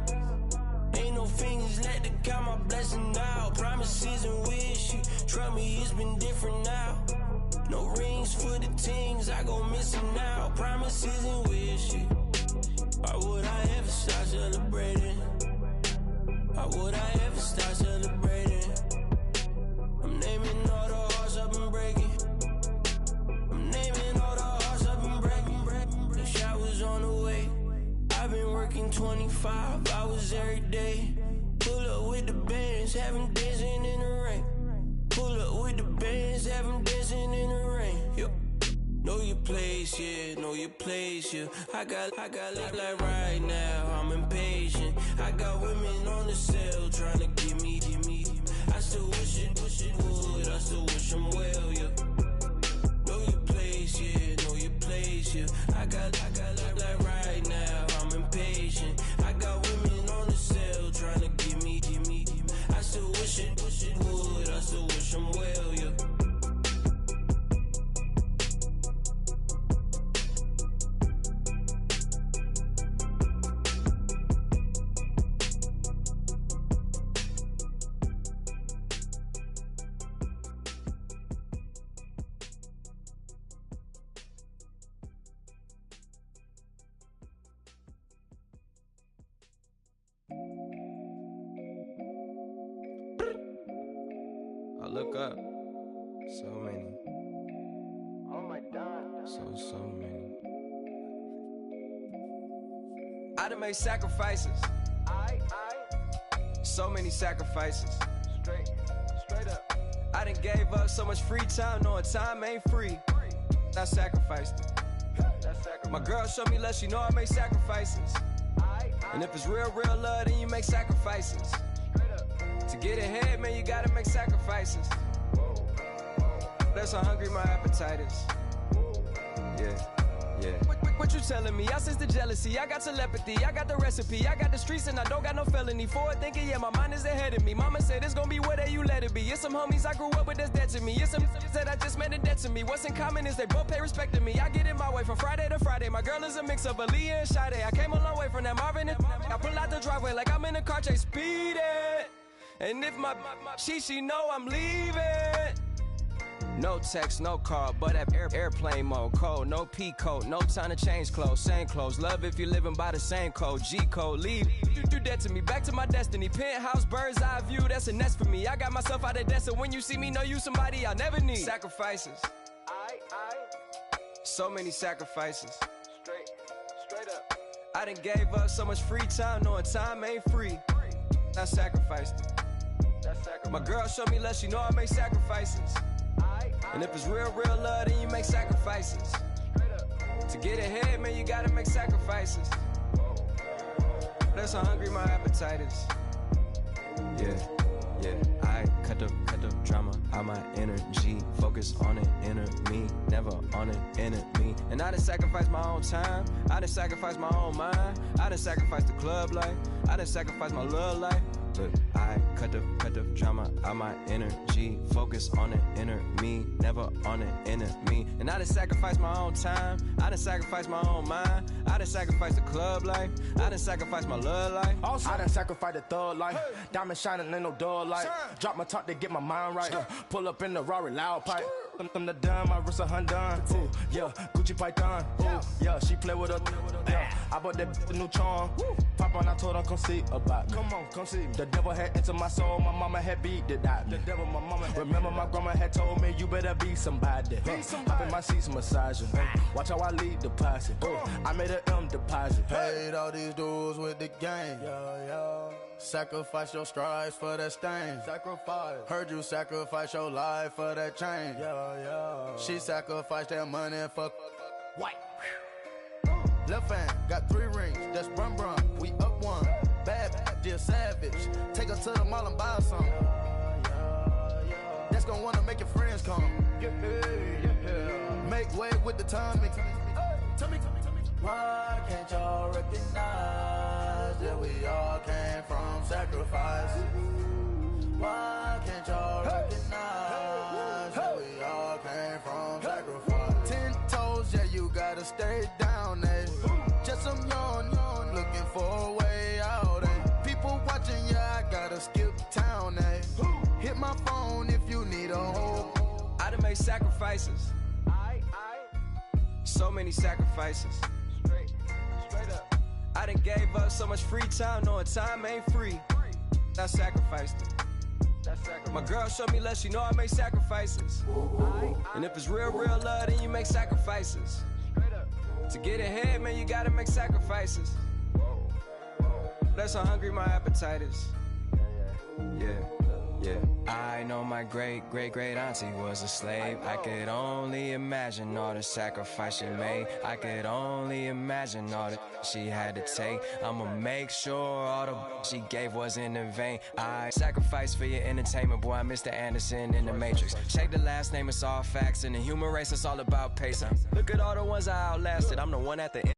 Ain't no fingers left to count my blessing now. Promises and wishes, trust me, it's been different now. No rings for the things, I gon' miss them now. Promises and wishes, why would I ever start celebrating? Why would I ever start celebrating? I'm naming all the hearts I've been breaking. I'm naming all the hearts I've been breaking. The showers on the way. I've been working 25 hours every day. Pull up with the bands, have them dancing in the rain. Pull up with the bands, have them dancing in the rain. Yo. Know your place, yeah, know your place, yeah. I got look like right now, I'm impatient. I got women on the cell trying to give me. I still wish it would, I still wish them well, yeah. Know your place, yeah, know your place, yeah. I got look like right look up. So many. Oh my God. So many. I done made sacrifices. So many sacrifices. Straight up. I done gave up so much free time, knowing time ain't free. I sacrificed it. My girl showed me love, she know I make sacrifices. And if it's real love, then you make sacrifices. To get ahead, man, you gotta make sacrifices. That's how hungry my appetite is. Yeah. What you telling me? I sense the jealousy, I got telepathy, I got the recipe, I got the streets and I don't got no felony. Forward thinking, yeah, my mind is ahead of me. Mama said it's gonna be whatever you let it be. It's some homies I grew up with that's dead to me. It's some that I just met in debt to me. What's in common is they both pay respect to me. I get in my way from Friday to Friday. My girl is a mix of Aaliyah and Sade. I came a long way from that Marvin and I pull out the driveway like I'm in a car chase speeding. And if my she know I'm leaving. No text, no call, but at airplane mode. Code, no P code, no time to change clothes. Same clothes, love if you're living by the same code. G code, leave. You do that to me, back to my destiny. Penthouse, bird's eye view, that's a nest for me. I got myself out of debt, so when you see me, know you somebody I'll never need. Sacrifices. So many sacrifices. Straight up. I done gave up so much free time, knowing time ain't free. I sacrificed it. My girl showed me love, she know I make sacrifices. And if it's real love, then you make sacrifices. To get ahead, man, you gotta make sacrifices. That's how hungry my appetite is. Yeah. I cut the drama out my energy. Focus on an inner me, never on an enemy. And I done sacrificed my own time. I done sacrificed my own mind. I done sacrificed the club life. I done sacrificed my love life. But I cut the drama out my energy. Focus on an inner me, never on an enemy. And I done sacrificed my own time. I done sacrificed my own mind. I done sacrificed the club life. I done sacrificed my love life. Also, I done sacrificed the thug life. Hey. Diamond shining, ain't no dull light. Drop my top to get my mind right. Pull up in the Rari loud pipe. I'm the dime, my wrist a Hyundai. Ooh, yeah, Gucci Python. Ooh, yeah, she play with her. Yeah, I bought that new charm. Pop on, I told her come see about me. Come on, come see me. The devil had entered my soul, my mama had beat it out. The devil, my mama had remember my grandma had told me you better be somebody. Hop in my seats massaging. Watch how I lead the posse. I made an M deposit. Paid all these dudes with the game. Sacrifice your strides for that stain. Sacrifice. Heard you sacrifice your life for that change. She sacrificed that money for white. Left hand got 3 rings. That's brum. We up one. Bad, dear savage. Take her to the mall and buy some. That's gonna wanna make your friends come. Make way with the timing. Tell me. Why can't y'all recognize that we all came from sacrifice? Why can't y'all recognize that we all came from sacrifice? 10 toes, yeah, you gotta stay down, eh? Just some yawn, looking for a way out, eh? People watching, yeah, I gotta skip town, eh? Hit my phone if you need a home. I done made sacrifices. So many sacrifices. Straight up. I done gave up so much free time, knowing time ain't free. I sacrificed it. My girl showed me love, she know I make sacrifices. And if it's real love, then you make sacrifices. To get ahead, man, you gotta make sacrifices. That's how hungry my appetite is. Yeah. I know my great auntie was a slave. I could only imagine all the sacrifice she made. I could only imagine all that she had to take. I'ma make sure all the she gave wasn't in vain. I sacrificed for your entertainment, boy. I'm Mr. Anderson in the Matrix. Check the last name, it's all facts. In the human race, it's all about pace. Look at all the ones I outlasted. I'm the one at the end.